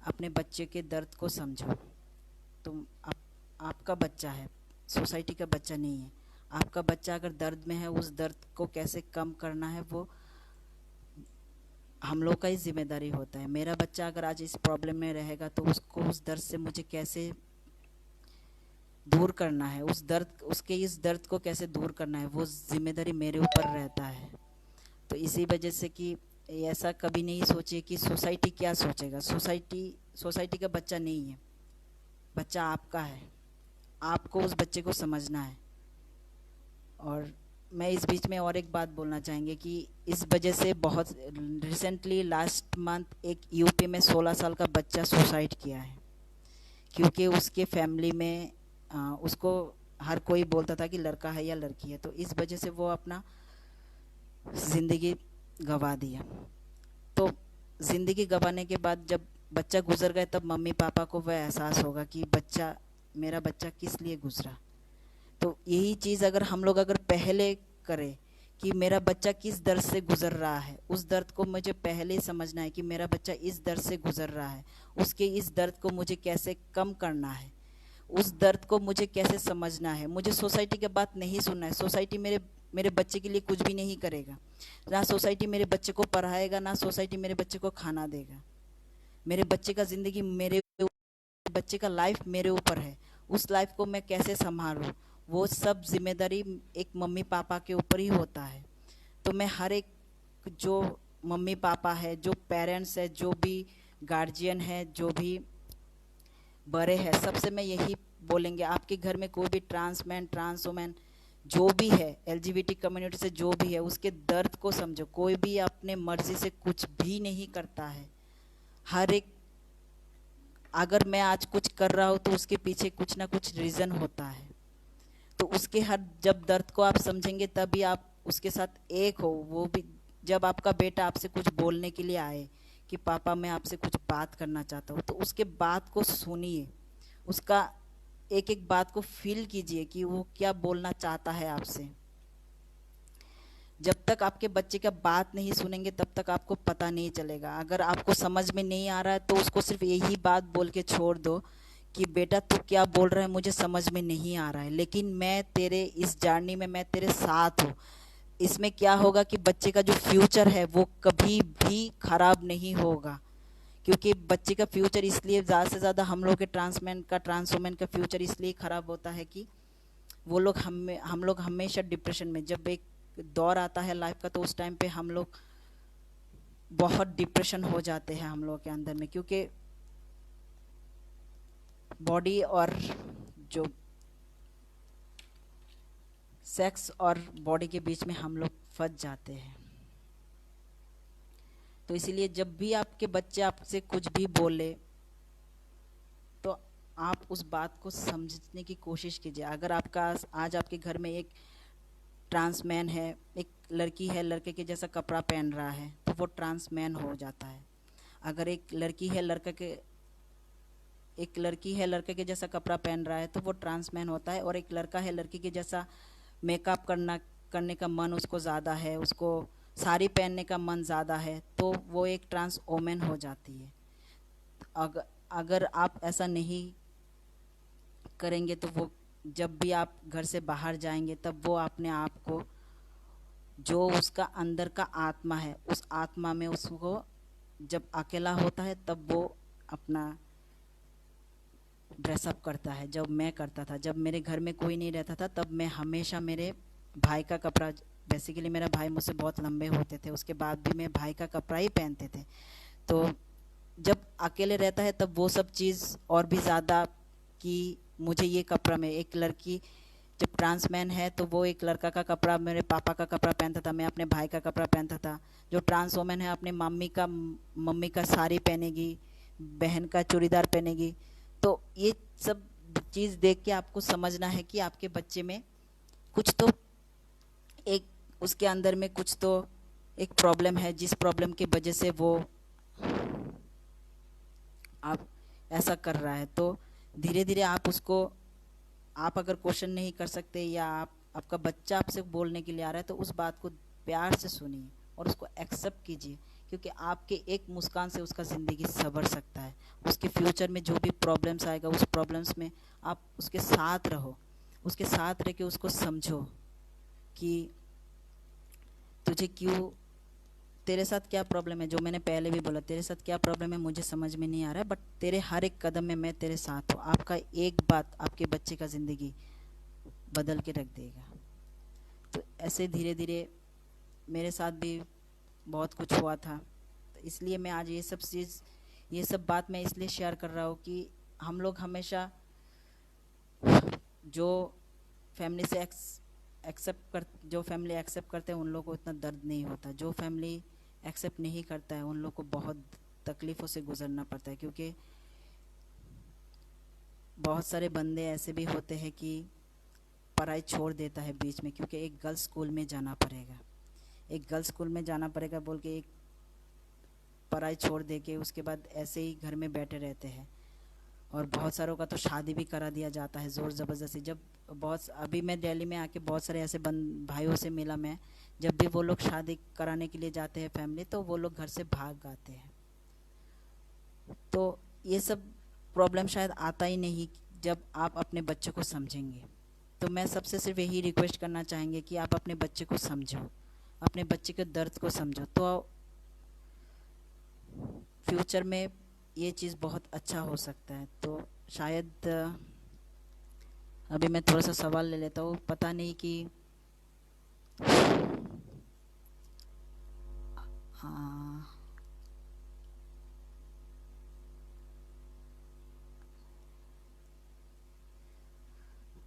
अपने बच्चे के दर्द को समझो। तुम आपका बच्चा है, सोसाइटी का बच्चा नहीं है। आपका बच्चा अगर दर्द में है, उस दर्द को कैसे कम करना है वो हम लोग का ही जिम्मेदारी होता है। मेरा बच्चा अगर आज इस प्रॉब्लम में रहेगा तो उसको उस दर्द से मुझे कैसे दूर करना है, उसके इस दर्द को कैसे दूर करना है, वो जिम्मेदारी मेरे ऊपर रहता है। तो इसी वजह से कि ऐसा कभी नहीं सोचिए कि सोसाइटी क्या सोचेगा। सोसाइटी का बच्चा नहीं है, बच्चा आपका है। आपको उस बच्चे को समझना है। और मैं इस बीच में और एक बात बोलना चाहेंगे कि इस वजह से बहुत रिसेंटली लास्ट मंथ एक यूपी में 16 साल का बच्चा सुसाइड किया है, क्योंकि उसके फैमिली में उसको हर कोई बोलता था कि लड़का है या लड़की है। तो इस वजह से वो अपना ज़िंदगी गंवा दिया। तो ज़िंदगी गंवाने के बाद जब बच्चा गुजर गए तब मम्मी पापा को वह एहसास होगा कि बच्चा, मेरा बच्चा किस लिए गुजरा। तो यही चीज़ अगर हम लोग अगर पहले करें कि मेरा बच्चा किस दर्द से गुजर रहा है, उस दर्द को मुझे पहले ही समझना है कि मेरा बच्चा इस दर्द से गुजर रहा है, उसके इस दर्द को मुझे कैसे कम करना है, उस दर्द को मुझे कैसे समझना है। मुझे सोसाइटी की बात नहीं सुनना है। सोसाइटी मेरे मेरे बच्चे के लिए कुछ भी नहीं करेगा। ना सोसाइटी मेरे बच्चे को पढ़ाएगा, ना सोसाइटी मेरे बच्चे को खाना देगा। मेरे बच्चे का ज़िंदगी मेरे, बच्चे का लाइफ मेरे ऊपर है। उस लाइफ को मैं कैसे संभालूं, वो सब जिम्मेदारी एक मम्मी पापा के ऊपर ही होता है। तो मैं हर एक जो मम्मी पापा है, जो पेरेंट्स है, जो भी गार्जियन है, जो भी बड़े हैं, सबसे मैं यही बोलेंगे, आपके घर में कोई भी ट्रांसमैन, ट्रांस वुमेन जो भी है, एलजीबीटी कम्युनिटी से जो भी है, उसके दर्द को समझो। कोई भी अपने मर्जी से कुछ भी नहीं करता है। हर एक, अगर मैं आज कुछ कर रहा हूँ तो उसके पीछे कुछ ना कुछ रीज़न होता है। तो उसके हर, जब दर्द को आप समझेंगे तभी आप उसके साथ एक हो। वो भी जब आपका बेटा आपसे कुछ बोलने के लिए आए कि पापा मैं आपसे कुछ बात करना चाहता हूँ, तो उसके बात को सुनिए, उसका एक एक बात को फील कीजिए कि वो क्या बोलना चाहता है आपसे। जब तक आपके बच्चे का बात नहीं सुनेंगे तब तक आपको पता नहीं चलेगा। अगर आपको समझ में नहीं आ रहा है तो उसको सिर्फ यही बात बोल के छोड़ दो कि बेटा तू क्या बोल रहा है मुझे समझ में नहीं आ रहा है, लेकिन मैं तेरे इस जर्नी में मैं तेरे साथ हूँ। इसमें क्या होगा कि बच्चे का जो फ्यूचर है वो कभी भी खराब नहीं होगा। क्योंकि बच्चे का फ्यूचर इसलिए ज़्यादा से ज़्यादा, हम लोग के ट्रांसमैन का, ट्रांसवुमेन का फ्यूचर इसलिए खराब होता है कि वो लोग हम लोग हमेशा डिप्रेशन में, जब एक दौर आता है लाइफ का तो उस टाइम पे हम लोग बहुत डिप्रेशन हो जाते हैं हम लोग के अंदर में, क्योंकि बॉडी और जो सेक्स और बॉडी के बीच में हम लोग फंस जाते हैं। तो इसीलिए जब भी आपके बच्चे आपसे कुछ भी बोले तो आप उस बात को समझने की कोशिश कीजिए। अगर आपका आज आपके घर में एक ट्रांसमैन है, एक लड़की है, लड़के के जैसा कपड़ा पहन रहा है तो वो ट्रांसमैन हो जाता है। अगर एक लड़की है लड़के के जैसा कपड़ा पहन रहा है तो वो ट्रांसमैन होता है। और एक लड़का है लड़की के जैसा मेकअप करने का मन उसको ज़्यादा है, उसको साड़ी पहनने का मन ज़्यादा है, तो वो एक ट्रांस वोमेन हो जाती है। अगर अगर आप ऐसा नहीं करेंगे तो वो, जब भी आप घर से बाहर जाएंगे तब वो अपने आप को, जो उसका अंदर का आत्मा है, उस आत्मा में उसको जब अकेला होता है तब वो अपना ड्रेसअप करता है। जब मैं करता था, जब मेरे घर में कोई नहीं रहता था, तब मैं हमेशा मेरे भाई का कपड़ा, बेसिकली मेरा भाई मुझसे बहुत लंबे होते थे, उसके बाद भी मैं भाई का कपड़ा ही पहनते थे। तो जब अकेले रहता है तब वो सब चीज़ और भी ज़्यादा कि मुझे ये कपड़ा में, एक लड़की जब ट्रांसमैन है तो वो एक लड़का का कपड़ा, मेरे पापा का कपड़ा पहनता था, मैं अपने भाई का कपड़ा पहनता था। जो ट्रांस वोमेन है अपने मम्मी का साड़ी पहनेगी, बहन का चूड़ीदार पहनेगी। तो ये सब चीज़ देख के आपको समझना है कि आपके बच्चे में कुछ तो एक, उसके अंदर में कुछ तो एक प्रॉब्लम है, जिस प्रॉब्लम की वजह से वो आप ऐसा कर रहा है। तो धीरे धीरे आप उसको, आप अगर क्वेश्चन नहीं कर सकते या आपका बच्चा आपसे बोलने के लिए आ रहा है तो उस बात को प्यार से सुनिए और उसको एक्सेप्ट कीजिए, क्योंकि आपके एक मुस्कान से उसका ज़िंदगी संवर सकता है। उसके फ्यूचर में जो भी प्रॉब्लम्स आएगा उस प्रॉब्लम्स में आप उसके साथ रहो, उसके साथ रह के उसको समझो कि तुझे क्यों, तेरे साथ क्या प्रॉब्लम है। जो मैंने पहले भी बोला, तेरे साथ क्या प्रॉब्लम है मुझे समझ में नहीं आ रहा है, बट तेरे हर एक कदम में मैं तेरे साथ हूँ। आपका एक बात आपके बच्चे का ज़िंदगी बदल के रख देगा। तो ऐसे धीरे धीरे मेरे साथ भी बहुत कुछ हुआ था। तो इसलिए मैं आज ये सब बात मैं इसलिए शेयर कर रहा हूँ कि हम लोग हमेशा, जो फैमिली से जो फैमिली एक्सेप्ट करते हैं उन लोगों को इतना दर्द नहीं होता। जो फैमिली एक्सेप्ट नहीं करता है उन लोग को बहुत तकलीफ़ों से गुजरना पड़ता है, क्योंकि बहुत सारे बंदे ऐसे भी होते हैं कि पढ़ाई छोड़ देता है बीच में, क्योंकि एक गर्ल्स स्कूल में जाना पड़ेगा, एक गर्ल्स स्कूल में जाना पड़ेगा बोल के एक पढ़ाई छोड़ दे के उसके बाद ऐसे ही घर में बैठे रहते हैं। और बहुत सारों का तो शादी भी करा दिया जाता है ज़ोर ज़बरदस्ती। जब बहुत अभी मैं दिल्ली में आके बहुत सारे ऐसे भाइयों से मिला मैं, जब भी वो लोग शादी कराने के लिए जाते हैं फैमिली, तो वो लोग घर से भाग आते हैं। तो ये सब प्रॉब्लम शायद आता ही नहीं जब आप अपने बच्चे को समझेंगे। तो मैं सबसे सिर्फ यही रिक्वेस्ट करना चाहेंगे कि आप अपने बच्चे को समझो, अपने बच्चे के दर्द को समझो, तो फ्यूचर में ये चीज़ बहुत अच्छा हो सकता है। तो शायद अभी मैं थोड़ा सा सवाल ले लेता हूँ, पता नहीं कि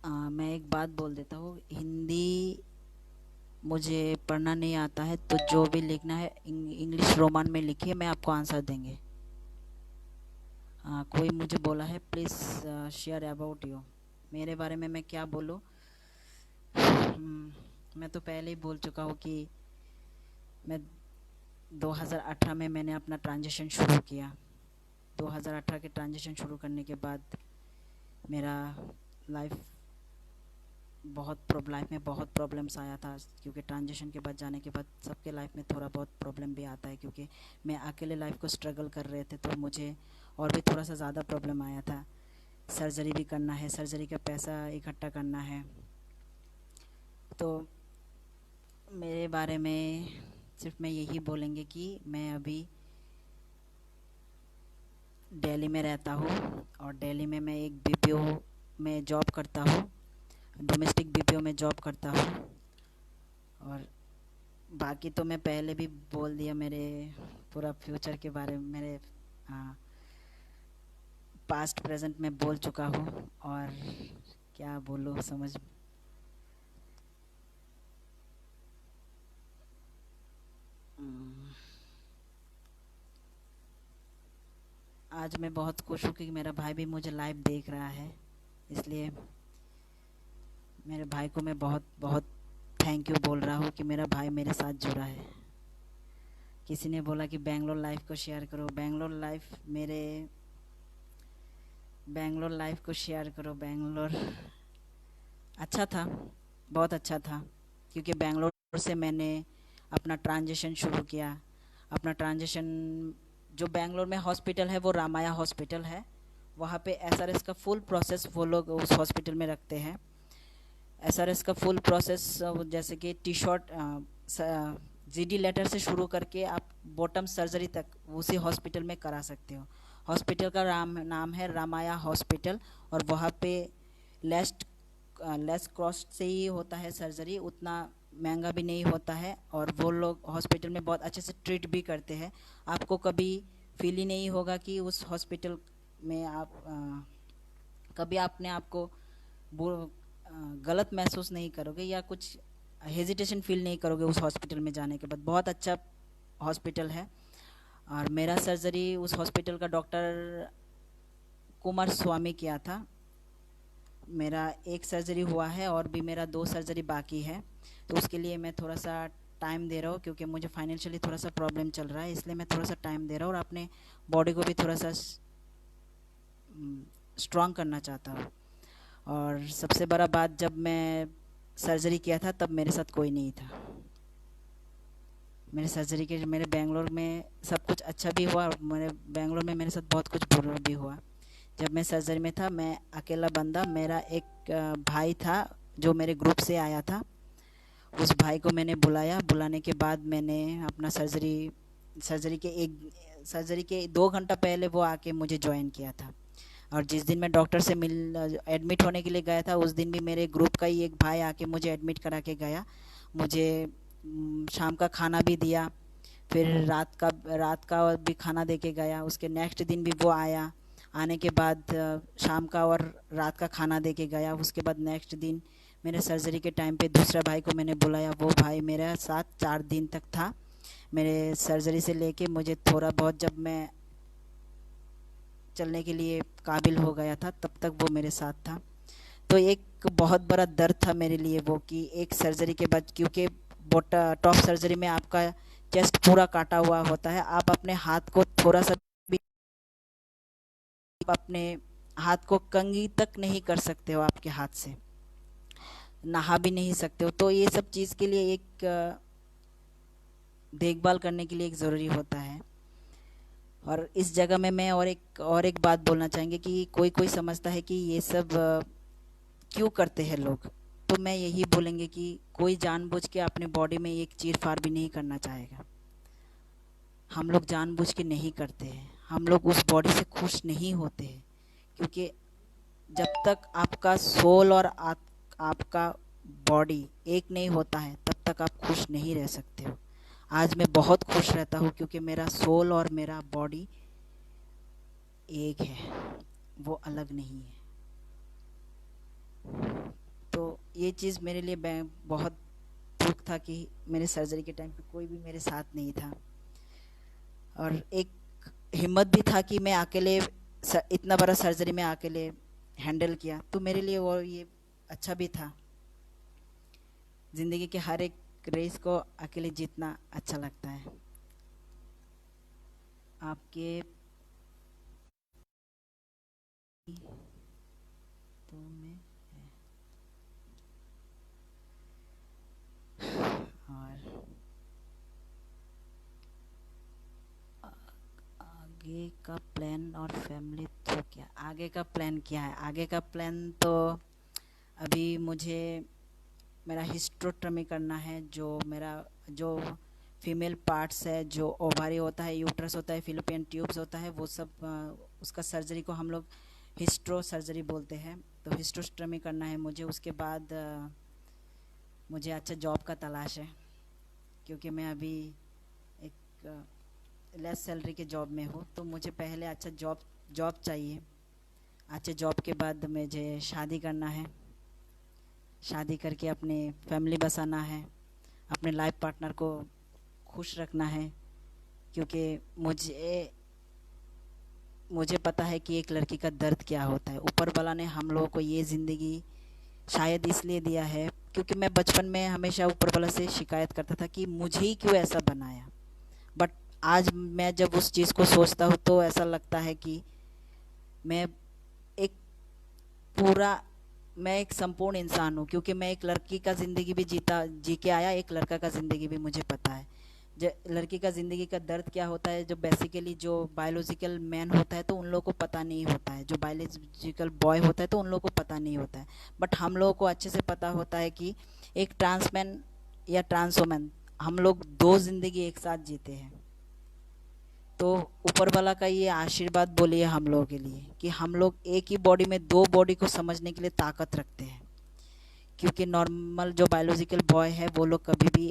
हाँ, मैं एक बात बोल देता हूँ। हिंदी मुझे पढ़ना नहीं आता है, तो जो भी लिखना है इंग्लिश रोमान में लिखिए, मैं आपको आंसर देंगे। कोई मुझे बोला है प्लीज़ शेयर अबाउट यू। मेरे बारे में मैं क्या बोलूँ? मैं तो पहले ही बोल चुका हूँ कि मैं 2018 में मैंने अपना ट्रांजिशन शुरू किया। 2018 के ट्रांजिशन शुरू करने के बाद मेरा लाइफ लाइफ में बहुत प्रॉब्लम्स आया था, क्योंकि ट्रांजिशन के बाद जाने के बाद सबके लाइफ में थोड़ा बहुत प्रॉब्लम भी आता है। क्योंकि मैं अकेले लाइफ को स्ट्रगल कर रहे थे, तो मुझे और भी थोड़ा सा ज़्यादा प्रॉब्लम आया था। सर्जरी भी करना है, सर्जरी का पैसा इकट्ठा करना है। तो मेरे बारे में सिर्फ मैं यही बोलेंगे कि मैं अभी दिल्ली में रहता हूँ, और दिल्ली में मैं एक बीपीओ में जॉब करता हूँ, डोमेस्टिक बीपीओ में जॉब करता हूँ। और बाकी तो मैं पहले भी बोल दिया मेरे पूरा फ्यूचर के बारे में, मेरे पास्ट प्रेजेंट में बोल चुका हूँ। और क्या बोलूँ समझ। आज मैं बहुत खुश हूँ कि मेरा भाई भी मुझे लाइव देख रहा है, इसलिए मेरे भाई को मैं बहुत बहुत थैंक यू बोल रहा हूँ कि मेरा भाई मेरे साथ जुड़ा है। किसी ने बोला कि बेंगलोर लाइफ को शेयर करो, बेंगलोर लाइफ को शेयर करो। बेंगलोर अच्छा था, बहुत अच्छा था, क्योंकि बेंगलोर से मैंने अपना ट्रांजिशन शुरू किया। अपना ट्रांजिशन, जो बेंगलोर में हॉस्पिटल है वो रामाया हॉस्पिटल है। वहाँ पे एसआरएस का फुल प्रोसेस वो लोग उस हॉस्पिटल में रखते हैं। एसआरएस का फुल प्रोसेस जैसे कि टी शॉर्ट, जीडी लेटर से शुरू करके आप बॉटम सर्जरी तक उसी हॉस्पिटल में करा सकते हो। हॉस्पिटल का नाम है रामाया हॉस्पिटल, और वहाँ पे लेस कॉस्ट से ही होता है सर्जरी, उतना महंगा भी नहीं होता है। और वो लोग हॉस्पिटल में बहुत अच्छे से ट्रीट भी करते हैं। आपको कभी फील ही नहीं होगा कि उस हॉस्पिटल में आप कभी अपने आप को गलत महसूस नहीं करोगे, या कुछ हेजिटेशन फील नहीं करोगे उस हॉस्पिटल में जाने के बाद। बहुत अच्छा हॉस्पिटल है। और मेरा सर्जरी उस हॉस्पिटल का डॉक्टर कुमार स्वामी किया था। मेरा एक सर्जरी हुआ है और भी मेरा 2 सर्जरी बाकी है, तो उसके लिए मैं थोड़ा सा टाइम दे रहा हूँ, क्योंकि मुझे फाइनेंशियली थोड़ा सा प्रॉब्लम चल रहा है, इसलिए मैं थोड़ा सा टाइम दे रहा हूँ और अपने बॉडी को भी थोड़ा सा स्ट्रॉन्ग करना चाहता हूँ। और सबसे बड़ा बात, जब मैं सर्जरी किया था तब मेरे साथ कोई नहीं था। मेरे बेंगलोर में सब कुछ अच्छा भी हुआ, और मेरे बेंगलोर में मेरे साथ बहुत कुछ बुरा भी हुआ। जब मैं सर्जरी में था, मैं अकेला बंदा, मेरा एक भाई था जो मेरे ग्रुप से आया था। उस भाई को मैंने बुलाया, बुलाने के बाद मैंने अपना सर्जरी के 2 घंटा पहले वो आके मुझे ज्वाइन किया था। और जिस दिन मैं डॉक्टर से एडमिट होने के लिए गया था, उस दिन भी मेरे ग्रुप का ही एक भाई आके मुझे एडमिट करा के गया। मुझे शाम का खाना भी दिया, फिर रात का भी खाना दे के गया। उसके नेक्स्ट दिन भी वो आया, आने के बाद शाम का और रात का खाना दे के गया। उसके बाद नेक्स्ट दिन मेरे सर्जरी के टाइम पे दूसरा भाई को मैंने बुलाया, वो भाई मेरे साथ 4 दिन तक था। मेरे सर्जरी से लेके मुझे थोड़ा बहुत, जब मैं चलने के लिए काबिल हो गया था, तब तक वो मेरे साथ था। तो एक बहुत बड़ा दर्द था मेरे लिए वो, कि एक सर्जरी के बाद, क्योंकि टॉप सर्जरी में आपका चेस्ट पूरा काटा हुआ होता है। आप अपने हाथ को थोड़ा सा भी, अपने हाथ को कंघी तक नहीं कर सकते हो, आपके हाथ से नहा भी नहीं सकते हो। तो ये सब चीज़ के लिए एक देखभाल करने के लिए एक ज़रूरी होता है। और इस जगह में मैं और एक बात बोलना चाहेंगे कि कोई कोई समझता है कि ये सब क्यों करते हैं लोग। तो मैं यही बोलेंगे कि कोई जानबूझ के अपने बॉडी में एक चीर फाड़ भी नहीं करना चाहेगा। हम लोग जानबूझ के नहीं करते हैं, हम लोग उस बॉडी से खुश नहीं होते हैं। क्योंकि जब तक आपका सोल और आपका बॉडी एक नहीं होता है, तब तक आप खुश नहीं रह सकते हो। आज मैं बहुत खुश रहता हूँ क्योंकि मेरा सोल और मेरा बॉडी एक है, वो अलग नहीं है। तो ये चीज़ मेरे लिए बहुत दुख था कि मेरे सर्जरी के टाइम पे कोई भी मेरे साथ नहीं था। और एक हिम्मत भी था कि मैं अकेले इतना बड़ा सर्जरी में अकेले हैंडल किया। तो मेरे लिए वो ये अच्छा भी था। ज़िंदगी के हर एक रेस को अकेले जीतना अच्छा लगता है। आपके तो में और आगे का प्लान और फैमिली तो क्या, आगे का प्लान क्या है? आगे का प्लान तो अभी मुझे मेरा हिस्ट्रोटमी करना है। जो फीमेल पार्ट्स है, जो ओवारी होता है, यूट्रस होता है, फिलिपियन ट्यूब्स होता है, वो सब उसका सर्जरी को हम लोग हिस्ट्रो सर्जरी बोलते हैं। तो हिस्ट्रोटमी करना है मुझे। उसके बाद मुझे अच्छा जॉब का तलाश है, क्योंकि मैं अभी एक लेस सैलरी के जॉब में हूँ। तो मुझे पहले अच्छा जॉब चाहिए। अच्छे जॉब के बाद मुझे शादी करना है। शादी करके अपने फैमिली बसाना है, अपने लाइफ पार्टनर को खुश रखना है। क्योंकि मुझे पता है कि एक लड़की का दर्द क्या होता है। ऊपर वाला ने हम लोगों को ये ज़िंदगी शायद इसलिए दिया है क्योंकि मैं बचपन में हमेशा ऊपर वाला से शिकायत करता था कि मुझे ही क्यों ऐसा बनाया। बट आज मैं जब उस चीज़ को सोचता हूँ तो ऐसा लगता है कि मैं एक पूरा मैं एक संपूर्ण इंसान हूँ। क्योंकि मैं एक लड़की का ज़िंदगी भी जी के आया, एक लड़का का ज़िंदगी भी मुझे पता है। लड़की का ज़िंदगी का दर्द क्या होता है, जो बेसिकली जो बायोलॉजिकल मैन होता है तो उन लोगों को पता नहीं होता है, जो बायोलॉजिकल बॉय होता है तो उन लोगों को पता नहीं होता है। बट हम लोगों को अच्छे से पता होता है कि एक ट्रांसमैन या ट्रांसवोमैन, हम लोग दो ज़िंदगी एक साथ जीते हैं। तो ऊपर वाला का ये आशीर्वाद बोलिए हम लोगों के लिए कि हम लोग एक ही बॉडी में दो बॉडी को समझने के लिए ताकत रखते हैं। क्योंकि नॉर्मल जो बायोलॉजिकल बॉय है वो लोग कभी भी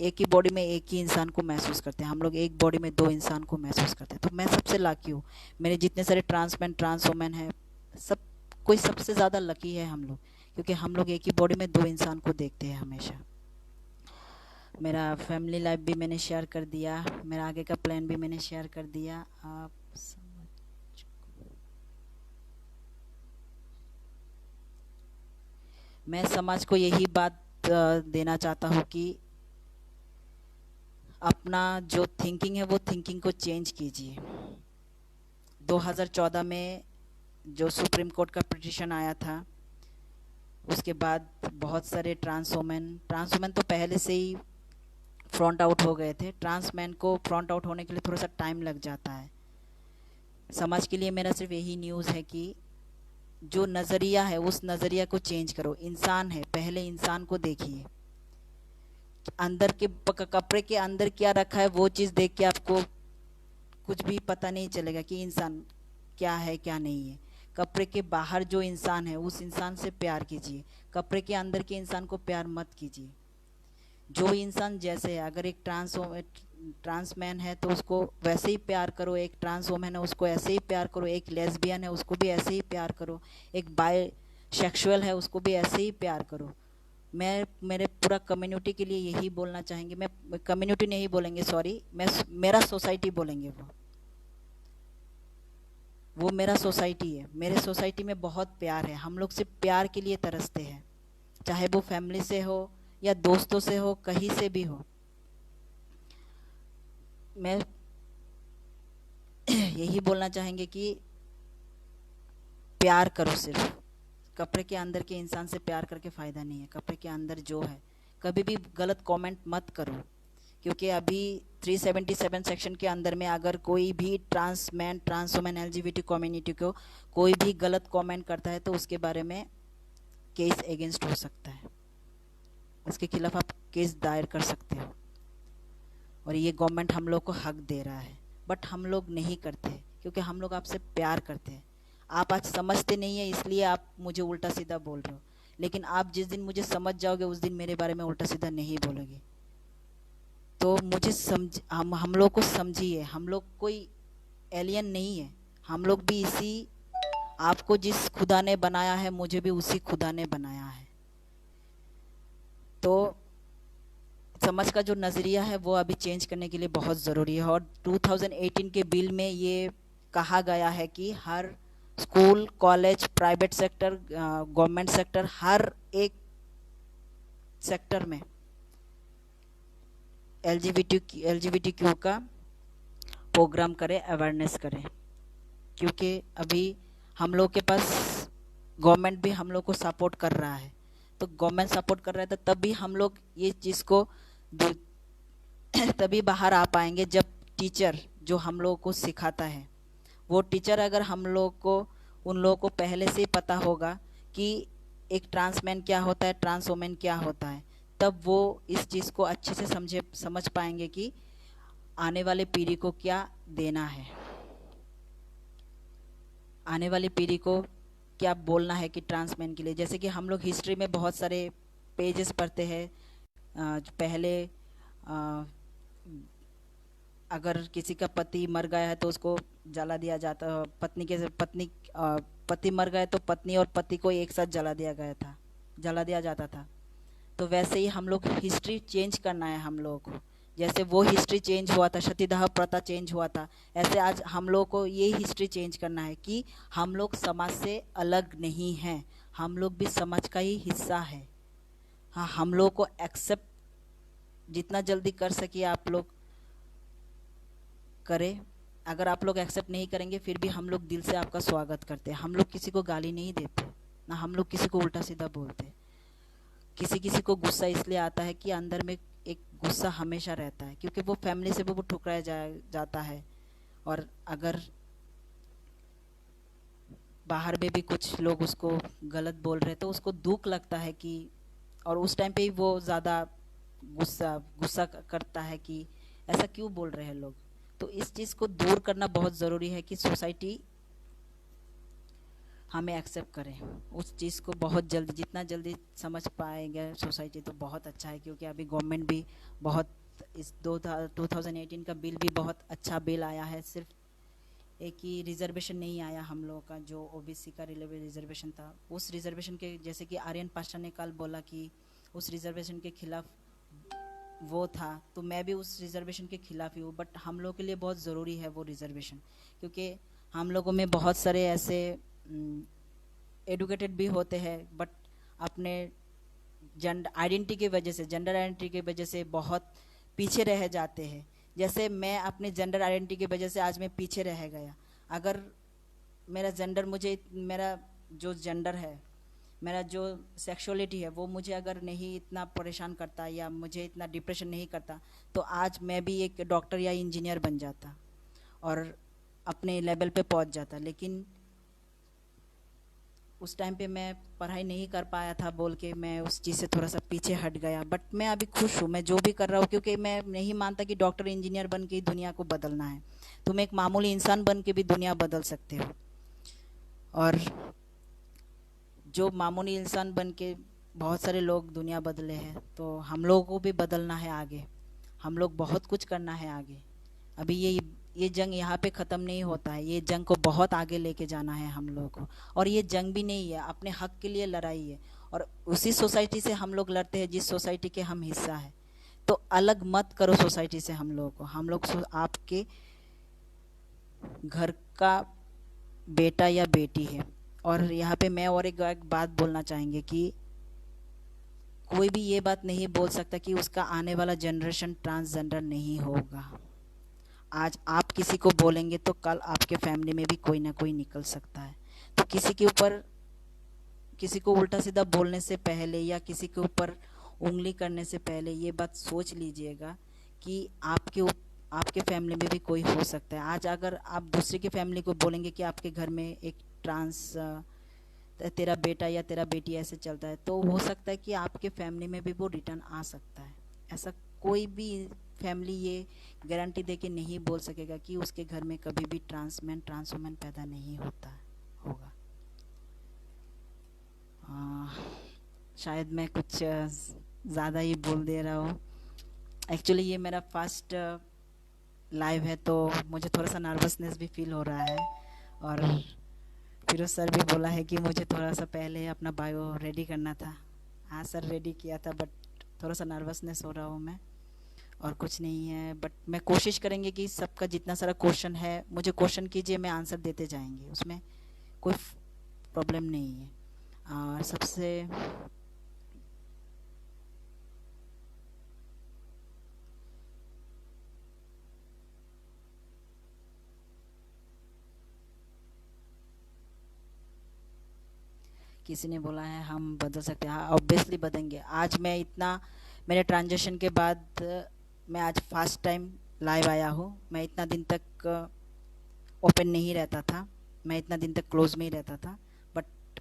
एक ही बॉडी में एक ही इंसान को महसूस करते हैं। हम लोग एक बॉडी में दो इंसान को महसूस करते हैं। तो मैं सबसे लकी हूँ। मेरे जितने सारे ट्रांसमैन ट्रांस वोमेन है, सब कोई सबसे ज़्यादा लकी है हम लोग, क्योंकि हम लोग एक ही बॉडी में दो इंसान को देखते हैं हमेशा। मेरा फैमिली लाइफ भी मैंने शेयर कर दिया, मेरा आगे का प्लान भी मैंने शेयर कर दिया। आप मैं समाज को यही बात देना चाहता हूँ कि अपना जो थिंकिंग है वो थिंकिंग को चेंज कीजिए। 2014 में जो सुप्रीम कोर्ट का पिटीशन आया था, उसके बाद बहुत सारे ट्रांसवोमेन तो पहले से ही फ्रंट आउट हो गए थे। ट्रांसमैन को फ्रंट आउट होने के लिए थोड़ा सा टाइम लग जाता है। समाज के लिए मेरा सिर्फ यही न्यूज़ है कि जो नज़रिया है उस नज़रिया को चेंज करो। इंसान है, पहले इंसान को देखिए। अंदर के कपड़े के अंदर क्या रखा है वो चीज़ देख के आपको कुछ भी पता नहीं चलेगा कि इंसान क्या है क्या नहीं है। कपड़े के बाहर जो इंसान है उस इंसान से प्यार कीजिए, कपड़े के अंदर के इंसान को प्यार मत कीजिए। जो इंसान जैसे है, अगर एक ट्रांस मैन है तो उसको वैसे ही प्यार करो, एक ट्रांस वोमेन है उसको ऐसे ही प्यार करो, एक लेस्बियन है उसको भी ऐसे ही प्यार करो, एक बाय सेक्सुअल है उसको भी ऐसे ही प्यार करो। मैं मेरे पूरा कम्युनिटी के लिए यही बोलना चाहेंगे। मैं कम्युनिटी नहीं बोलेंगे, सॉरी, मैं मेरा सोसाइटी बोलेंगे। वो मेरा सोसाइटी है। मेरे सोसाइटी में बहुत प्यार है। हम लोग सिर्फ प्यार के लिए तरसते हैं, चाहे वो फैमिली से हो या दोस्तों से हो, कहीं से भी हो। मैं यही बोलना चाहेंगे कि प्यार करो सिर्फ। कपड़े के अंदर के इंसान से प्यार करके फ़ायदा नहीं है। कपड़े के अंदर जो है, कभी भी गलत कमेंट मत करो, क्योंकि अभी 377 सेक्शन के अंदर में अगर कोई भी trans man, trans women, LGBT community को कोई भी गलत कमेंट करता है तो उसके बारे में केस अगेंस्ट हो सकता है, उसके खिलाफ आप केस दायर कर सकते हो। और ये गवर्नमेंट हम लोग को हक दे रहा है, बट हम लोग नहीं करते क्योंकि हम लोग आपसे प्यार करते हैं। आप आज समझते नहीं है इसलिए आप मुझे उल्टा सीधा बोल रहे हो, लेकिन आप जिस दिन मुझे समझ जाओगे उस दिन मेरे बारे में उल्टा सीधा नहीं बोलोगे। तो मुझे समझ, हम लोग को समझिए, हम लोग कोई एलियन नहीं है। हम लोग भी इसी, आपको जिस खुदा ने बनाया है मुझे भी उसी खुदा ने बनाया है। तो समझ का जो नज़रिया है वो अभी चेंज करने के लिए बहुत ज़रूरी है। और 2018 के बिल में ये कहा गया है कि हर school, college, private sector, government sector, हर एक सेक्टर में एलजीबीटी क्यू का प्रोग्राम करें, अवेयरनेस करें। क्योंकि अभी हम लोग के पास गवर्नमेंट भी हम लोग को सपोर्ट कर रहा है, तो गवर्नमेंट सपोर्ट कर रहा है तो तब भी हम लोग ये चीज़ को तभी बाहर आ पाएंगे जब टीचर जो हम लोगों को सिखाता है, वो टीचर अगर हम लोग को, उन लोगों को पहले से ही पता होगा कि एक ट्रांसमैन क्या होता है, ट्रांस वुमेन क्या होता है, तब वो इस चीज़ को अच्छे से समझ पाएंगे कि आने वाले पीढ़ी को क्या देना है, आने वाली पीढ़ी को क्या बोलना है कि ट्रांसमैन के लिए। जैसे कि हम लोग हिस्ट्री में बहुत सारे पेजेस पढ़ते हैं। पहले अगर किसी का पति मर गया है तो उसको जला दिया जाता, पति मर गए तो पत्नी और पति को एक साथ जला दिया जाता था। तो वैसे ही हम लोग हिस्ट्री चेंज करना है हम लोगों को। जैसे वो हिस्ट्री चेंज हुआ था, सतीदाह प्रथा चेंज हुआ था, ऐसे आज हम लोगों को ये हिस्ट्री चेंज करना है कि हम लोग समाज से अलग नहीं हैं, हम लोग भी समाज का ही हिस्सा है। हाँ, हम लोग को एक्सेप्ट जितना जल्दी कर सकिए आप लोग करें। अगर आप लोग एक्सेप्ट नहीं करेंगे फिर भी हम लोग दिल से आपका स्वागत करते हैं। हम लोग किसी को गाली नहीं देते, ना हम लोग किसी को उल्टा सीधा बोलते। किसी को गुस्सा इसलिए आता है कि अंदर में एक गुस्सा हमेशा रहता है, क्योंकि वो फैमिली से वो ठुकराया जाता है। और अगर बाहर में भी कुछ लोग उसको गलत बोल रहे तो उसको दुख लगता है कि, और उस टाइम पे ही वो ज़्यादा गुस्सा करता है कि ऐसा क्यों बोल रहे हैं लोग। तो इस चीज़ को दूर करना बहुत ज़रूरी है कि सोसाइटी हमें एक्सेप्ट करें उस चीज़ को बहुत जल्दी, जितना जल्दी समझ पाएंगे सोसाइटी तो बहुत अच्छा है। क्योंकि अभी गवर्नमेंट भी बहुत, इस 2018 का बिल भी बहुत अच्छा बिल आया है। सिर्फ एक ही रिजर्वेशन नहीं आया हम लोगों का, जो ओबीसी का रिजर्वेशन था, उस रिजर्वेशन के, जैसे कि आर्यन पाशा ने कल बोला कि उस रिजर्वेशन के खिलाफ वो था, तो मैं भी उस रिजर्वेशन के खिलाफ ही हूँ। बट हम लोग के लिए बहुत ज़रूरी है वो रिजर्वेशन, क्योंकि हम लोगों में बहुत सारे ऐसे एडुकेटेड भी होते हैं बट अपने जेंडर आइडेंटिटी की वजह से बहुत पीछे रह जाते हैं। जैसे मैं अपने जेंडर आइडेंटिटी की वजह से आज मैं पीछे रह गया। अगर मेरा जो जेंडर है, मेरा जो सेक्सुअलिटी है, वो मुझे अगर नहीं इतना परेशान करता या मुझे इतना डिप्रेशन नहीं करता तो आज मैं भी एक डॉक्टर या इंजीनियर बन जाता और अपने लेवल पे पहुंच जाता। लेकिन उस टाइम पे मैं पढ़ाई नहीं कर पाया था बोल के मैं उस चीज़ से थोड़ा सा पीछे हट गया। बट मैं अभी खुश हूँ, मैं जो भी कर रहा हूँ, क्योंकि मैं नहीं मानता कि डॉक्टर इंजीनियर बन के ही दुनिया को बदलना है। तुम एक मामूली इंसान बन के भी दुनिया बदल सकते हो, और जो मामूली इंसान बन के बहुत सारे लोग दुनिया बदले हैं, तो हम लोगों को भी बदलना है आगे। हम लोग बहुत कुछ करना है आगे। अभी ये जंग यहाँ पे ख़त्म नहीं होता है, ये जंग को बहुत आगे लेके जाना है हम लोगों को। और ये जंग भी नहीं है, अपने हक के लिए लड़ाई है, और उसी सोसाइटी से हम लोग लड़ते हैं जिस सोसाइटी के हम हिस्सा है। तो अलग मत करो सोसाइटी से हम लोगों को। हम लोग आपके घर का बेटा या बेटी है। और यहाँ पे मैं और एक बात बोलना चाहेंगे कि कोई भी ये बात नहीं बोल सकता कि उसका आने वाला जनरेशन ट्रांसजेंडर नहीं होगा। आज आप किसी को बोलेंगे तो कल आपके फैमिली में भी कोई ना कोई निकल सकता है। तो किसी के ऊपर, किसी को उल्टा सीधा बोलने से पहले या किसी के ऊपर उंगली करने से पहले ये बात सोच लीजिएगा कि आपके फैमिली में भी कोई हो सकता है। आज अगर आप दूसरे की फैमिली को बोलेंगे कि आपके घर में एक ट्रांस तेरा बेटा या तेरा बेटी ऐसे चलता है, तो हो सकता है कि आपके फैमिली में भी वो रिटर्न आ सकता है। ऐसा कोई भी फैमिली ये गारंटी दे के नहीं बोल सकेगा कि उसके घर में कभी भी ट्रांसमैन ट्रांसवुमन पैदा नहीं होता होगा। शायद मैं कुछ ज़्यादा ही बोल दे रहा हूँ। एक्चुअली ये मेरा फर्स्ट लाइव है, तो मुझे थोड़ा सा नर्वसनेस भी फील हो रहा है। और फिरोज सर भी बोला है कि मुझे थोड़ा सा पहले अपना बायो रेडी करना था। हाँ सर, रेडी किया था, बट थोड़ा सा नर्वसनेस हो रहा हूँ मैं, और कुछ नहीं है। बट मैं कोशिश करेंगे कि सबका जितना सारा क्वेश्चन है मुझे क्वेश्चन कीजिए, मैं आंसर देते जाएंगे, उसमें कोई प्रॉब्लम नहीं है। और सबसे किसी ने बोला है हम बदल सकते हैं। हाँ, ऑब्वियसली बदलेंगे। आज मैं इतना, मेरे ट्रांजेक्शन के बाद मैं आज फर्स्ट टाइम लाइव आया हूँ। मैं इतना दिन तक ओपन नहीं रहता था, मैं इतना दिन तक क्लोज में ही रहता था। बट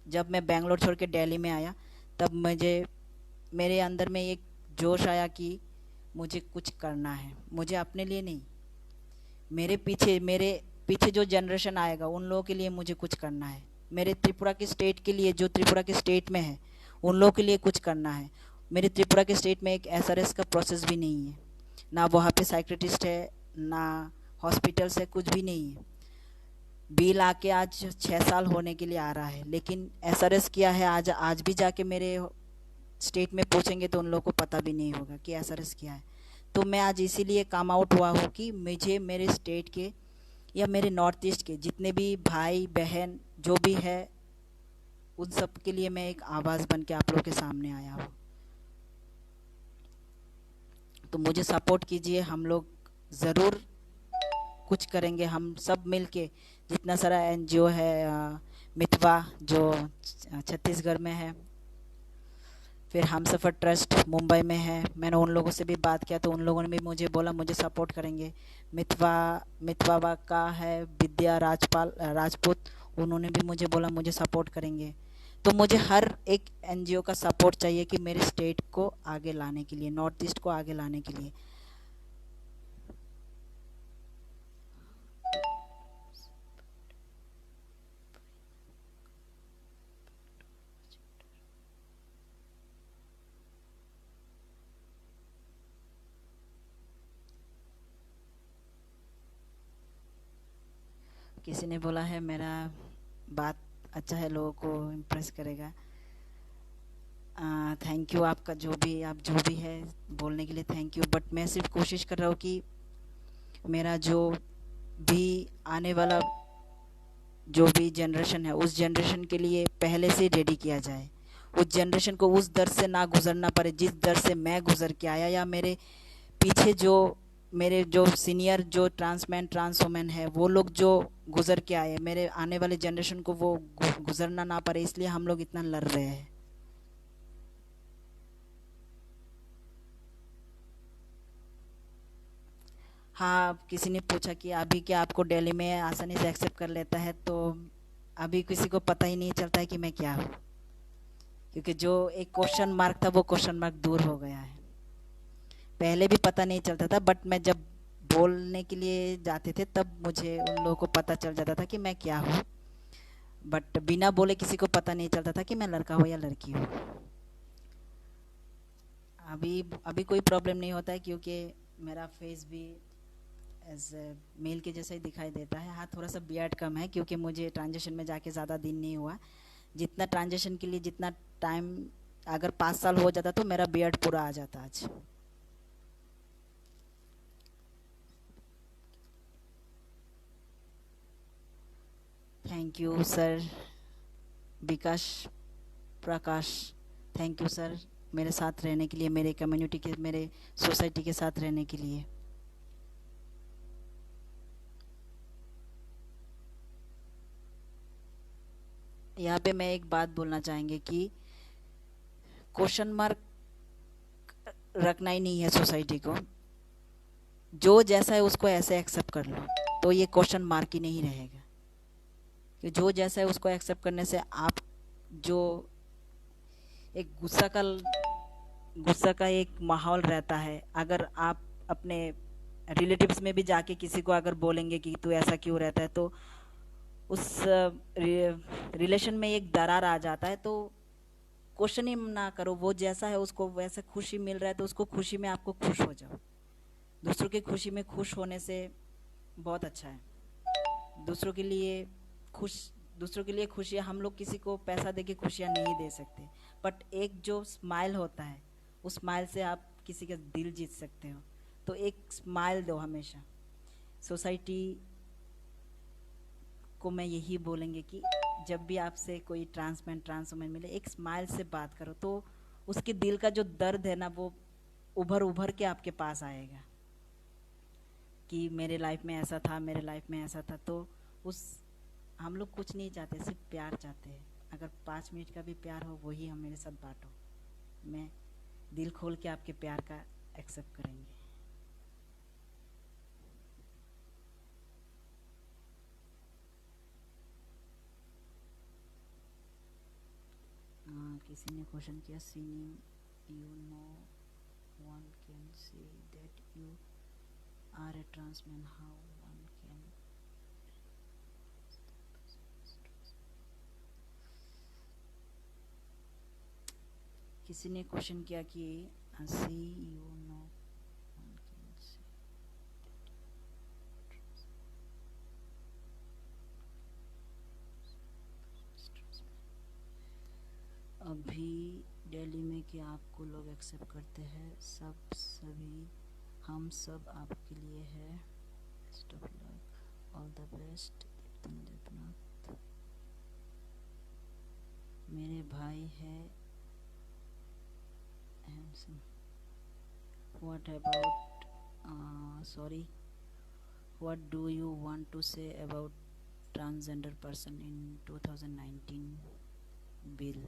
जब मैं बैंगलोर छोड़ के दिल्ली में आया, तब मुझे, मेरे अंदर में एक जोश आया कि मुझे कुछ करना है। मुझे अपने लिए नहीं, मेरे पीछे जो जनरेशन आएगा उन लोगों के लिए मुझे कुछ करना है। मेरे त्रिपुरा के स्टेट के लिए, जो त्रिपुरा के स्टेट में है, उन लोगों के लिए कुछ करना है। मेरे त्रिपुरा के स्टेट में एक एसआरएस का प्रोसेस भी नहीं है, ना वहाँ पे साइक्रेटिस्ट है, ना हॉस्पिटल्स है, कुछ भी नहीं है। बिल आके आज 6 साल होने के लिए आ रहा है, लेकिन एसआरएस किया है। आज भी जाके मेरे स्टेट में पूछेंगे तो उन लोगों को पता भी नहीं होगा कि एसआरएस किया है। तो मैं आज इसीलिए काम आउट हुआ हूँ कि मुझे मेरे स्टेट के या मेरे नॉर्थ ईस्ट के जितने भी भाई बहन जो भी है, उन सब के लिए मैं एक आवाज़ बन के आप लोगों के सामने आया हूँ। तो मुझे सपोर्ट कीजिए, हम लोग ज़रूर कुछ करेंगे, हम सब मिल के। जितना सारा एनजीओ है, मितवा जो छत्तीसगढ़ में है, फिर हम सफ़र ट्रस्ट मुंबई में है, मैंने उन लोगों से भी बात किया, तो उन लोगों ने भी मुझे बोला मुझे सपोर्ट करेंगे। मितवा मितवा का है विद्या राजपूत, उन्होंने भी मुझे बोला मुझे सपोर्ट करेंगे। तो मुझे हर एक एनजीओ का सपोर्ट चाहिए कि मेरे स्टेट को आगे लाने के लिए, नॉर्थ ईस्ट को आगे लाने के लिए। किसी ने बोला है मेरा बात अच्छा है, लोगों को इम्प्रेस करेगा। थैंक यू, आपका जो भी है बोलने के लिए थैंक यू। बट मैं सिर्फ कोशिश कर रहा हूँ कि मेरा जो भी आने वाला जो भी जनरेशन है, उस जनरेशन के लिए पहले से रेडी किया जाए। उस जनरेशन को उस दर से ना गुजरना पड़े जिस दर से मैं गुजर के आया, या मेरे पीछे जो मेरे जो सीनियर जो ट्रांसमैन ट्रांसवुमेन है, वो लोग जो गुजर के आए, मेरे आने वाले जनरेशन को वो गुजरना ना पड़े, इसलिए हम लोग इतना लड़ रहे हैं। हाँ, किसी ने पूछा कि अभी क्या आपको दिल्ली में आसानी से एक्सेप्ट कर लेता है, तो अभी किसी को पता ही नहीं चलता है कि मैं क्या हूँ, क्योंकि जो एक क्वेश्चन मार्क था वो क्वेश्चन मार्क दूर हो गया है। पहले भी पता नहीं चलता था, बट मैं जब बोलने के लिए जाते थे तब मुझे उन लोगों को पता चल जाता था कि मैं क्या हूँ। बट बिना बोले किसी को पता नहीं चलता था कि मैं लड़का हूँ या लड़की हूँ। अभी अभी कोई प्रॉब्लम नहीं होता है, क्योंकि मेरा फेस भी एज मेल के जैसा ही दिखाई देता है। हाँ, थोड़ा सा बियर्ड कम है, क्योंकि मुझे ट्रांजिशन में जाके ज़्यादा दिन नहीं हुआ। जितना ट्रांजिशन के लिए जितना टाइम, अगर 5 साल हो जाता तो मेरा बियर्ड पूरा आ जाता आज। Thank you sir Vikas Prakash, thank you sir, मेरे साथ रहने के लिए, मेरे कम्युनिटी के, मेरे सोसाइटी के साथ रहने के लिए। यहाँ पे मैं एक बात बोलना चाहेंगे कि क्वेश्चन मार्क रखना ही नहीं है सोसाइटी को। जो जैसा है उसको ऐसे एक्सेप्ट कर लो, तो ये क्वेश्चन मार्क ही नहीं रहेगा। कि जो जैसा है उसको एक्सेप्ट करने से आप जो एक गुस्सा का एक माहौल रहता है, अगर आप अपने रिलेटिव्स में भी जाके किसी को अगर बोलेंगे कि तू ऐसा क्यों रहता है, तो उस रिलेशन में एक दरार आ जाता है। तो क्वेश्चन ही ना करो, वो जैसा है उसको वैसा खुशी मिल रहा है तो उसको खुशी में आपको खुश हो जाओ। दूसरों की खुशी में खुश होने से बहुत अच्छा है। दूसरों के लिए खुश दूसरों के लिए खुशियाँ, हम लोग किसी को पैसा दे के खुशियाँ नहीं दे सकते, बट एक जो स्माइल होता है उस स्माइल से आप किसी का दिल जीत सकते हो। तो एक स्माइल दो हमेशा। सोसाइटी को मैं यही बोलेंगे कि जब भी आपसे कोई ट्रांस वुमेन मिले, एक स्माइल से बात करो, तो उसके दिल का जो दर्द है ना, वो उभर उभर के आपके पास आएगा कि मेरे लाइफ में ऐसा था, मेरे लाइफ में ऐसा था। तो उस हम लोग कुछ नहीं चाहते, सिर्फ प्यार चाहते हैं। अगर 5 मिनट का भी प्यार हो, वही हम मेरे साथ बांटो। मैं दिल खोल के आपके प्यार का एक्सेप्ट करेंगे। किसी ने क्वेश्चन किया, seeing you no one can say that you are a transman, how one can. किसी ने क्वेश्चन किया कि see you no one can say. अभी दिल्ली में क्या आपको लोग एक्सेप्ट करते हैं? सभी हम सब आपके लिए है। Best of luck, all the best. Devnath मेरे भाई है handsome. What about sorry what do you want to say about transgender person in 2019 bill?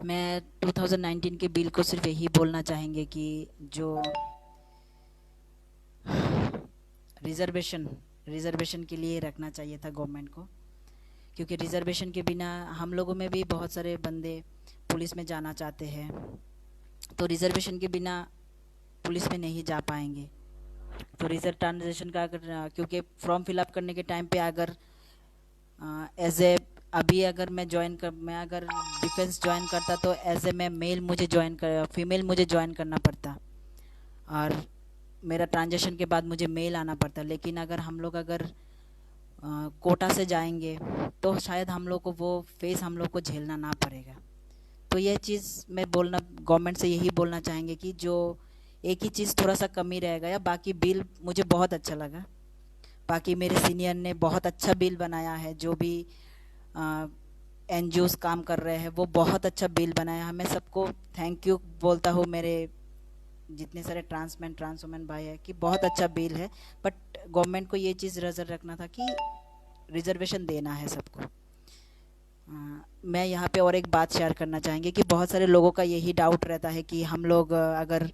मैं 2019 के बिल को सिर्फ यही बोलना चाहेंगे कि जो रिजर्वेशन रिजर्वेशन के लिए रखना चाहिए था गवर्नमेंट को, क्योंकि रिजर्वेशन के बिना हम लोगों में भी बहुत सारे बंदे पुलिस में जाना चाहते हैं, तो रिजर्वेशन के बिना पुलिस में नहीं जा पाएंगे। तो रिजर्व ट्रांजेक्शन का अगर क्योंकि फॉर्म फिलअप करने के टाइम पे अगर एज ए अभी अगर मैं अगर डिफेंस ज्वाइन करता, तो एज ए मैं फीमेल मुझे ज्वाइन करना पड़ता, और मेरा ट्रांजेक्शन के बाद मुझे मेल आना पड़ता। लेकिन अगर हम लोग अगर कोटा से जाएंगे तो शायद हम लोग को वो फेस हम लोग को झेलना ना पड़ेगा। तो ये चीज़ मैं बोलना गवर्नमेंट से यही बोलना चाहेंगे कि जो एक ही चीज़ थोड़ा सा कमी रहेगा, या बाकी बिल मुझे बहुत अच्छा लगा। बाकी मेरे सीनियर ने बहुत अच्छा बिल बनाया है, जो भी एनजीओस काम कर रहे हैं वो बहुत अच्छा बिल बनाया है। मैं सबको थैंक यू बोलता हूँ, मेरे जितने सारे ट्रांस वुमेन भाई है, कि बहुत अच्छा बिल है। बट गवर्नमेंट को ये चीज़ नज़र रखना था कि रिजर्वेशन देना है सबको। मैं यहाँ पे और एक बात शेयर करना चाहेंगे कि बहुत सारे लोगों का यही डाउट रहता है कि हम लोग अगर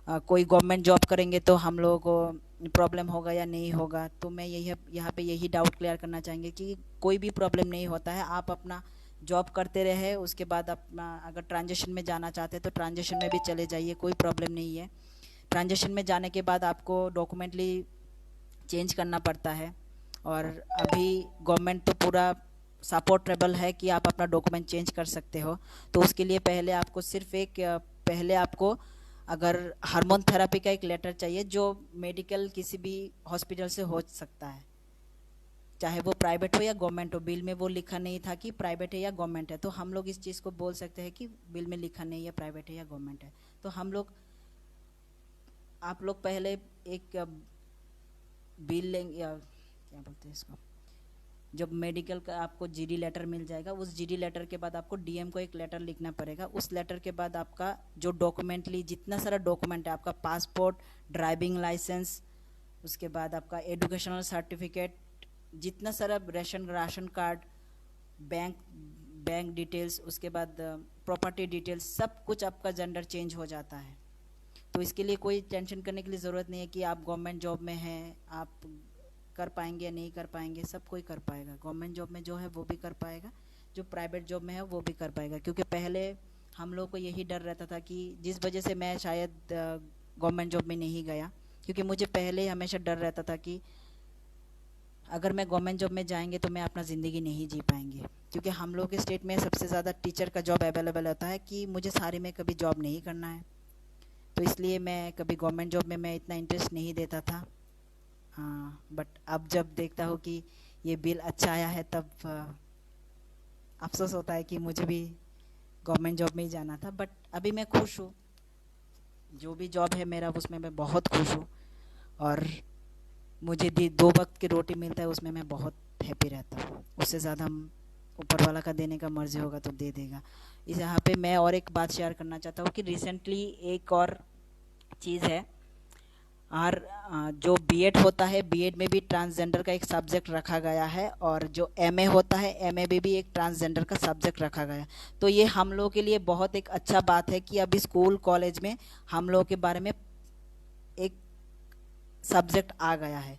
कोई गवर्नमेंट जॉब करेंगे तो हम लोगों को प्रॉब्लम होगा या नहीं होगा। तो मैं यही यहाँ पे यही डाउट क्लियर करना चाहेंगे कि कोई भी प्रॉब्लम नहीं होता है। आप अपना जॉब करते रहे, उसके बाद अपना अगर ट्रांजेक्शन में जाना चाहते हैं तो ट्रांजेक्शन में भी चले जाइए, कोई प्रॉब्लम नहीं है। ट्रांजेक्शन में जाने के बाद आपको डॉक्यूमेंटली चेंज करना पड़ता है, और अभी गवर्नमेंट तो पूरा सपोर्टेबल है कि आप अपना डॉक्यूमेंट चेंज कर सकते हो। तो उसके लिए पहले आपको अगर हार्मोन थेरेपी का एक लेटर चाहिए, जो मेडिकल किसी भी हॉस्पिटल से हो सकता है, चाहे वो प्राइवेट हो या गवर्नमेंट हो। बिल में वो लिखा नहीं था कि प्राइवेट है या गवर्नमेंट है, तो हम लोग इस चीज़ को बोल सकते हैं कि बिल में लिखा नहीं है प्राइवेट है या गवर्नमेंट है। तो आप लोग पहले एक बिल लेंगे, या क्या बोलते हैं इसको, जब मेडिकल का आपको जीडी लेटर मिल जाएगा, उस जीडी लेटर के बाद आपको डीएम को एक लेटर लिखना पड़ेगा। उस लेटर के बाद आपका जो डॉक्यूमेंटली जितना सारा डॉक्यूमेंट है, आपका पासपोर्ट, ड्राइविंग लाइसेंस, उसके बाद आपका एजुकेशनल सर्टिफिकेट, जितना सारा ration card, bank bank details, उसके बाद प्रॉपर्टी डिटेल्स, सब कुछ आपका जेंडर चेंज हो जाता है। तो इसके लिए कोई टेंशन करने की लिए ज़रूरत नहीं है कि आप गवर्नमेंट जॉब में हैं, आप कर पाएंगे या नहीं कर पाएंगे। सब कोई कर पाएगा, गवर्नमेंट जॉब में जो है वो भी कर पाएगा, जो प्राइवेट जॉब में है वो भी कर पाएगा। क्योंकि पहले हम लोग को यही डर रहता था कि जिस वजह से मैं शायद गवर्नमेंट जॉब में नहीं गया, क्योंकि मुझे पहले हमेशा डर रहता था कि अगर मैं गवर्नमेंट जॉब में जाएंगे तो मैं अपना ज़िंदगी नहीं जी पाएंगे। क्योंकि हम लोग के स्टेट में सबसे ज़्यादा टीचर का जॉब अवेलेबल होता है कि मुझे सारे में कभी जॉब नहीं करना है। तो इसलिए मैं कभी गवर्नमेंट जॉब में मैं इतना इंटरेस्ट नहीं देता था। हाँ, बट अब जब देखता हूँ कि ये बिल अच्छा आया है, तब अफसोस होता है कि मुझे भी गवर्नमेंट जॉब में ही जाना था। बट अभी मैं खुश हूँ, जो भी जॉब है मेरा उसमें मैं बहुत खुश हूँ, और मुझे 2 वक्त की रोटी मिलता है उसमें मैं बहुत हैप्पी रहता हूँ। उससे ज़्यादा हम ऊपर वाला का देने का मर्जी होगा तो दे देगा। इस यहाँ पे मैं और एक बात शेयर करना चाहता हूँ कि रिसेंटली एक और चीज़ है, और जो बीएड होता है, बीएड में भी ट्रांसजेंडर का एक सब्जेक्ट रखा गया है, और जो एमए होता है, एमए में भी एक ट्रांसजेंडर का सब्जेक्ट रखा गया है। तो ये हम लोग के लिए बहुत एक अच्छा बात है कि अभी स्कूल कॉलेज में हम लोग के बारे में एक सब्जेक्ट आ गया है।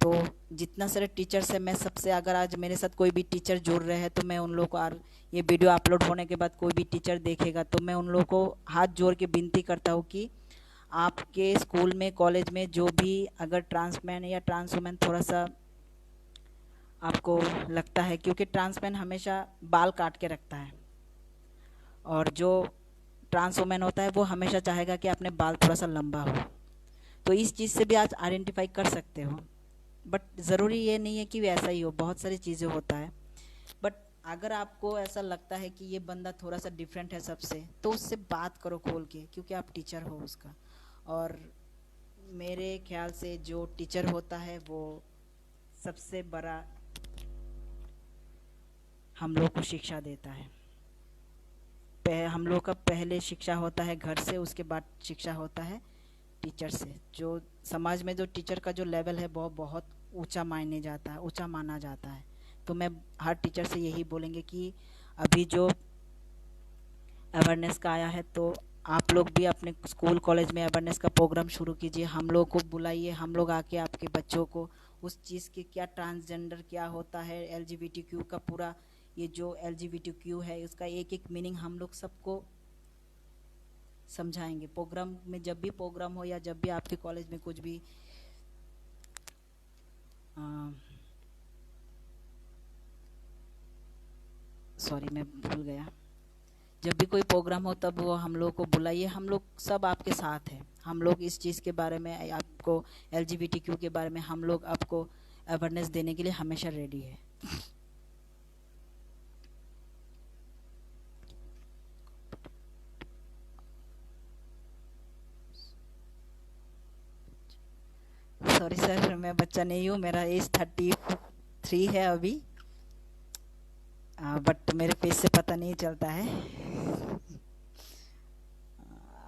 तो जितना सारे टीचर्स है, मैं सबसे, अगर आज मेरे साथ कोई भी टीचर जुड़ रहे हैं तो मैं उन लोगों को, और ये वीडियो अपलोड होने के बाद कोई भी टीचर देखेगा तो मैं उन लोगों को हाथ जोड़ के विनती करता हूँ कि आपके स्कूल में, कॉलेज में जो भी अगर ट्रांसमैन या ट्रांसवुमेन थोड़ा सा आपको लगता है, क्योंकि ट्रांसमैन हमेशा बाल काट के रखता है, और जो ट्रांसवुमेन होता है वो हमेशा चाहेगा कि अपने बाल थोड़ा सा लंबा हो। तो इस चीज़ से भी आज आइडेंटिफाई कर सकते हो। बट ज़रूरी ये नहीं है कि वैसा ही हो, बहुत सारी चीज़ें होता है। बट अगर आपको ऐसा लगता है कि ये बंदा थोड़ा सा डिफरेंट है सबसे, तो उससे बात करो खोल के, क्योंकि आप टीचर हो उसका। और मेरे ख्याल से जो टीचर होता है वो सबसे बड़ा हम लोग को शिक्षा देता है। हम लोग का पहले शिक्षा होता है घर से, उसके बाद शिक्षा होता है टीचर से। जो समाज में जो टीचर का जो लेवल है वो बहुत ऊंचा मायने जाता है, ऊंचा माना जाता है। तो मैं हर टीचर से यही बोलेंगे कि अभी जो अवेयरनेस का आया है, तो आप लोग भी अपने स्कूल कॉलेज में अवेयरनेस का प्रोग्राम शुरू कीजिए, हम लोग को बुलाइए, हम लोग आके आपके बच्चों को उस चीज़ के, क्या ट्रांसजेंडर क्या होता है, एलजीबीटीक्यू का पूरा, ये जो एलजीबीटीक्यू है उसका एक एक मीनिंग हम लोग सबको समझाएंगे। प्रोग्राम में, जब भी प्रोग्राम हो या जब भी आपके कॉलेज में कुछ भी सॉरी मैं भूल गया, जब भी कोई प्रोग्राम हो तब वो हम लोग को बुलाइए, हम लोग सब आपके साथ हैं। हम लोग इस चीज़ के बारे में, आपको एलजीबीटीक्यू के बारे में हम लोग आपको अवेयरनेस देने के लिए हमेशा रेडी है। सॉरी सर, मैं बच्चा नहीं हूँ, मेरा एज 33 है अभी, बट मेरे फेस से पता नहीं चलता है।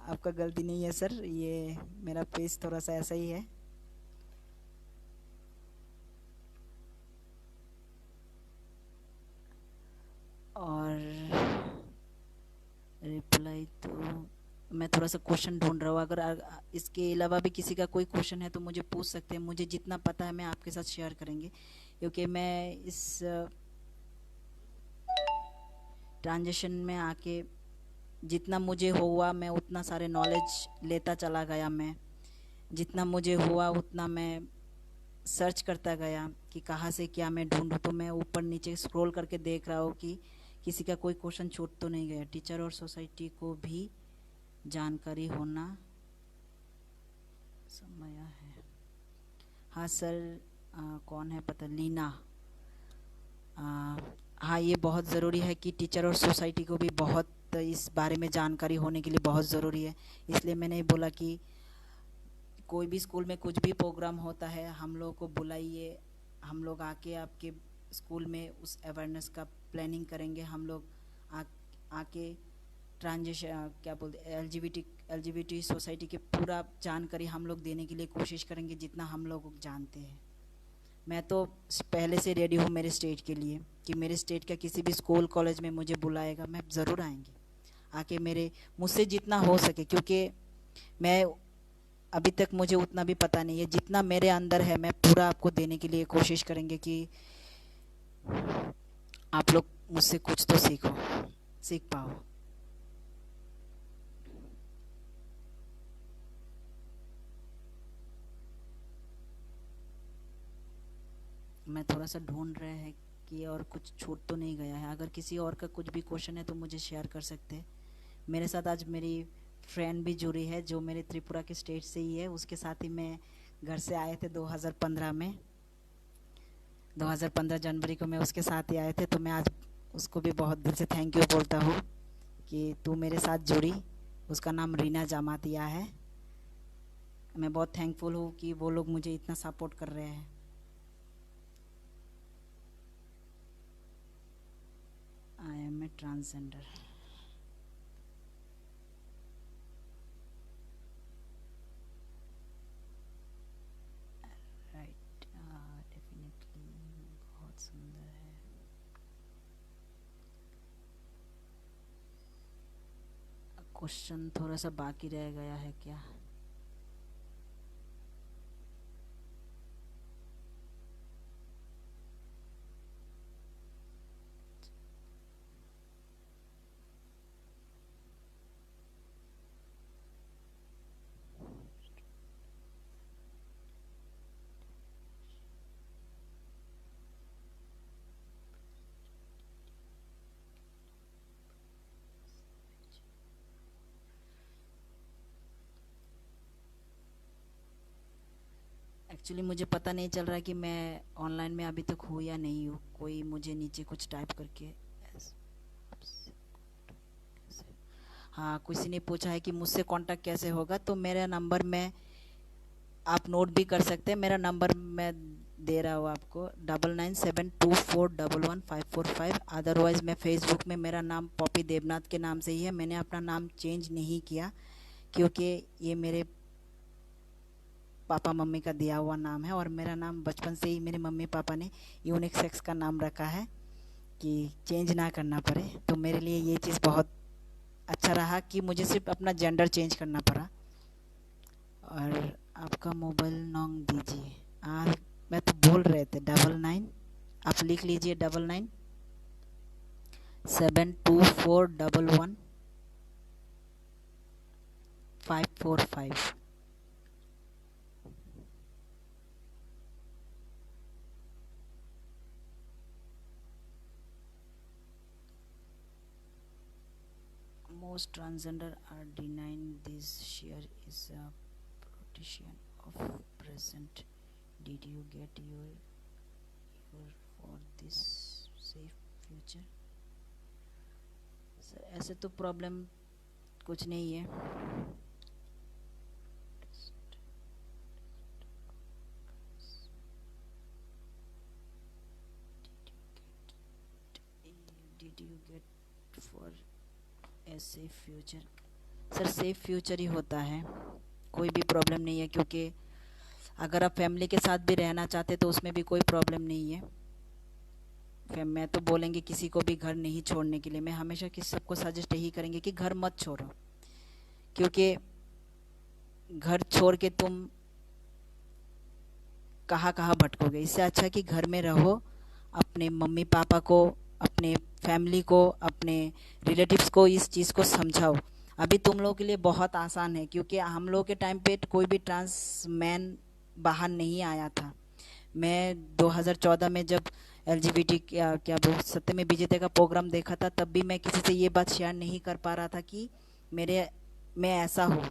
आपका गलती नहीं है सर, ये मेरा फेस थोड़ा सा ऐसा ही है। और रिप्लाई तो मैं थोड़ा सा क्वेश्चन ढूंढ रहा हूँ, अगर इसके अलावा भी किसी का कोई क्वेश्चन है तो मुझे पूछ सकते हैं। मुझे जितना पता है मैं आपके साथ शेयर करेंगे, क्योंकि मैं इस ट्रांजेक्शन में आके जितना मुझे हुआ मैं उतना सारे नॉलेज लेता चला गया। मैं जितना मुझे हुआ उतना मैं सर्च करता गया कि कहाँ से क्या मैं ढूंढूं। तो मैं ऊपर नीचे स्क्रॉल करके देख रहा हूँ कि किसी का कोई क्वेश्चन छूट तो नहीं गया। टीचर और सोसाइटी को भी जानकारी होना समय है। हाँ सर, कौन है पता, लीना। हाँ, ये बहुत ज़रूरी है कि टीचर और सोसाइटी को भी बहुत इस बारे में जानकारी होने के लिए बहुत ज़रूरी है। इसलिए मैंने बोला कि कोई भी स्कूल में कुछ भी प्रोग्राम होता है हम लोग को बुलाइए, हम लोग आके आपके स्कूल में उस अवेयरनेस का प्लानिंग करेंगे। हम लोग आके ट्रांजेशन क्या बोलते एलजीबीटी सोसाइटी के पूरा जानकारी हम लोग देने के लिए कोशिश करेंगे जितना हम लोग जानते हैं। मैं तो पहले से रेडी हूँ मेरे स्टेट के लिए, कि मेरे स्टेट का किसी भी स्कूल कॉलेज में मुझे बुलाएगा मैं ज़रूर आएंगे, आके मेरे मुझसे जितना हो सके, क्योंकि मैं अभी तक मुझे उतना भी पता नहीं है, जितना मेरे अंदर है मैं पूरा आपको देने के लिए कोशिश करेंगे कि आप लोग मुझसे कुछ तो सीख पाओ। मैं थोड़ा सा ढूंढ रहे हैं कि और कुछ छूट तो नहीं गया है। अगर किसी और का कुछ भी क्वेश्चन है तो मुझे शेयर कर सकते हैं। मेरे साथ आज मेरी फ्रेंड भी जुड़ी है जो मेरे त्रिपुरा के स्टेट से ही है, उसके साथ ही मैं घर से आए थे 2015 में, 2015 जनवरी को मैं उसके साथ ही आए थे। तो मैं आज उसको भी बहुत दिल से थैंक यू बोलता हूँ कि तू मेरे साथ जुड़ी। उसका नाम रीना जामातिया है। मैं बहुत थैंकफुल हूँ कि वो लोग मुझे इतना सपोर्ट कर रहे हैं। I am a transgender. Right, definitely बहुत सुंदर है। क्वेश्चन थोड़ा सा बाकी रह गया है क्या? एक्चुअली मुझे पता नहीं चल रहा कि मैं ऑनलाइन में अभी तक हूँ या नहीं हूँ। कोई मुझे नीचे कुछ टाइप करके हाँ, किसी ने पूछा है कि मुझसे कांटेक्ट कैसे होगा। तो मेरा नंबर मैं आप नोट भी कर सकते हैं। मेरा नंबर मैं दे रहा हूँ आपको, 9972411545। अदरवाइज़ मैं फेसबुक में मेरा नाम पॉपी देवनाथ के नाम से ही है। मैंने अपना नाम चेंज नहीं किया क्योंकि ये मेरे पापा मम्मी का दिया हुआ नाम है, और मेरा नाम बचपन से ही मेरे मम्मी पापा ने यूनिसेक्स का नाम रखा है कि चेंज ना करना पड़े। तो मेरे लिए ये चीज़ बहुत अच्छा रहा कि मुझे सिर्फ अपना जेंडर चेंज करना पड़ा। और आपका मोबाइल नंबर दीजिए। मैं तो बोल रहे थे 99, आप लिख लीजिए 9972411545। Most transgender are denying this share is a protection of present. Did you get your for this safe future? Sir ऐसे तो प्रॉब्लम कुछ नहीं है। Did you get for a safe future? Sir safe future ही होता है, कोई भी प्रॉब्लम नहीं है। क्योंकि अगर आप फैमिली के साथ भी रहना चाहते तो उसमें भी कोई प्रॉब्लम नहीं है। फिर मैं तो बोलेंगे किसी को भी घर नहीं छोड़ने के लिए। मैं हमेशा किसी सबको सजेस्ट यही करेंगे कि घर मत छोड़ो, क्योंकि घर छोड़ के तुम कहाँ कहाँ भटकोगे। इससे अच्छा कि घर में रहो, अपने मम्मी पापा को, अपने फैमिली को, अपने रिलेटिव्स को इस चीज़ को समझाओ। अभी तुम लोगों के लिए बहुत आसान है, क्योंकि हम लोगों के टाइम पे कोई भी ट्रांस मैन बाहर नहीं आया था। मैं 2014 में जब एलजीबीटी क्या वो सत्य में विजेता का प्रोग्राम देखा था, तब भी मैं किसी से ये बात शेयर नहीं कर पा रहा था कि मैं ऐसा हूँ।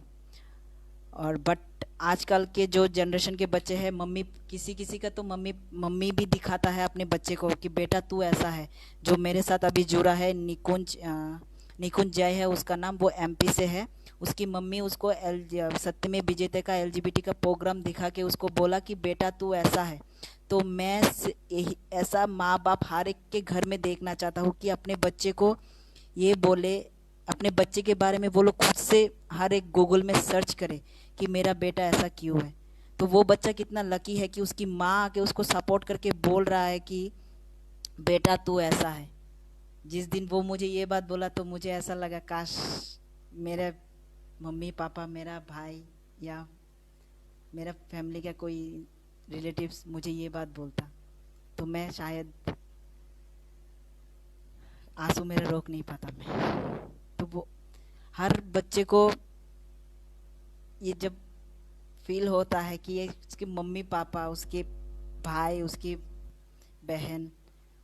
और बट आजकल के जो जनरेशन के बच्चे हैं, मम्मी किसी किसी का तो मम्मी भी दिखाता है अपने बच्चे को कि बेटा तू ऐसा है। जो मेरे साथ अभी जुड़ा है निकुंज जय है उसका नाम, वो एमपी से है। उसकी मम्मी उसको सत्य में विजेता का एलजीबीटी का प्रोग्राम दिखा के उसको बोला कि बेटा तू ऐसा है। तो मैं ऐसा माँ बाप हर एक के घर में देखना चाहता हूँ कि अपने बच्चे को ये बोले अपने बच्चे के बारे में वो लोग खुद से हर एक गूगल में सर्च करे कि मेरा बेटा ऐसा क्यों है। तो वो बच्चा कितना लकी है कि उसकी माँ आके उसको सपोर्ट करके बोल रहा है कि बेटा तू ऐसा है। जिस दिन वो मुझे ये बात बोला तो मुझे ऐसा लगा काश मेरे मम्मी पापा, मेरा भाई या मेरा फैमिली का कोई रिलेटिव्स मुझे ये बात बोलता तो मैं शायद आंसू मेरा रोक नहीं पाता मैं। तो वो हर बच्चे को ये जब फील होता है कि ये उसके मम्मी पापा, उसके भाई, उसकी बहन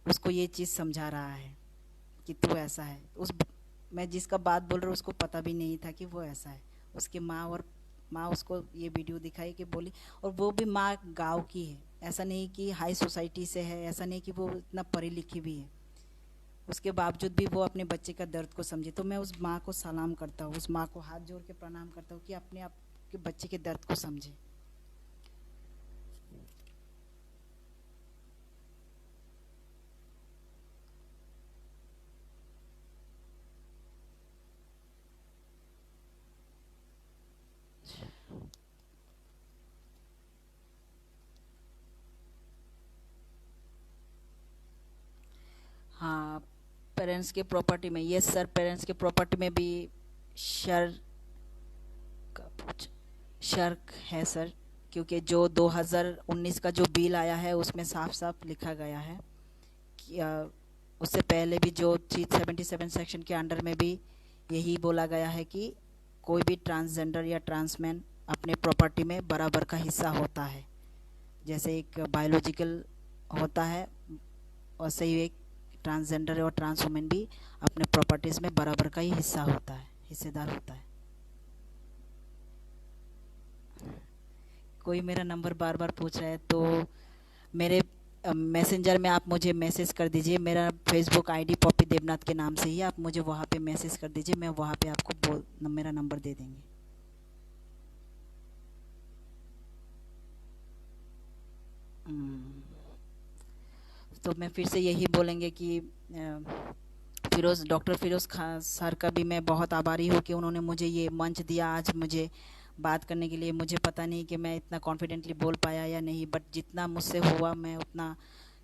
उसको ये चीज़ समझा रहा है कि तू ऐसा है। मैं जिसका बात बोल रहा हूँ उसको पता भी नहीं था कि वो ऐसा है। उसके माँ उसको ये वीडियो दिखाई कि बोली, और वो भी माँ गांव की है, ऐसा नहीं कि हाई सोसाइटी से है, ऐसा नहीं कि वो इतना पढ़ी लिखी भी है। उसके बावजूद भी वो अपने बच्चे का दर्द को समझे। तो मैं उस माँ को सलाम करता हूँ, उस माँ को हाथ जोड़ के प्रणाम करता हूँ कि अपने आप के बच्चे के दर्द को समझे। हाँ, पेरेंट्स के प्रॉपर्टी में, यस सर, पेरेंट्स के प्रॉपर्टी में भी शर शर्क है सर। क्योंकि जो 2019 का जो बिल आया है उसमें साफ साफ लिखा गया है कि उससे पहले भी जो चीज 77 सेक्शन के अंडर में भी यही बोला गया है कि कोई भी ट्रांसजेंडर या ट्रांसमैन अपने प्रॉपर्टी में बराबर का हिस्सा होता है। जैसे एक बायोलॉजिकल होता है वैसे ही एक ट्रांसजेंडर और ट्रांस वुमेन भी अपने प्रॉपर्टीज़ में बराबर का ही हिस्सा होता है, हिस्सेदार होता है। कोई मेरा नंबर बार बार पूछ रहा है तो मेरे मैसेंजर में आप मुझे मैसेज कर दीजिए। मेरा फेसबुक आईडी पॉपी देवनाथ के नाम से ही है, आप मुझे वहाँ पे मैसेज कर दीजिए, मैं वहाँ पे आपको मेरा नंबर दे देंगे। हम्म, तो मैं फिर से यही बोलेंगे कि डॉक्टर फिरोज़ खान सर का भी मैं बहुत आभारी हूँ कि उन्होंने मुझे ये मंच दिया आज मुझे बात करने के लिए। मुझे पता नहीं कि मैं इतना कॉन्फिडेंटली बोल पाया या नहीं, बट जितना मुझसे हुआ मैं उतना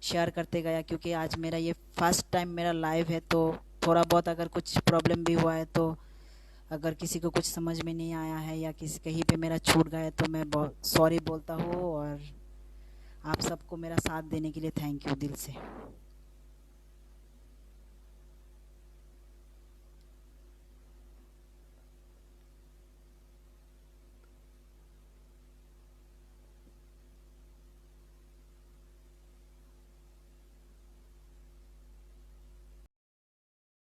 शेयर करते गया। क्योंकि आज मेरा ये फर्स्ट टाइम मेरा लाइव है, तो थोड़ा बहुत अगर कुछ प्रॉब्लम भी हुआ है, तो अगर किसी को कुछ समझ में नहीं आया है या किसी कहीं पे मेरा छूट गया है तो मैं बहुत सॉरी बोलता हूँ। और आप सबको मेरा साथ देने के लिए थैंक यू दिल से।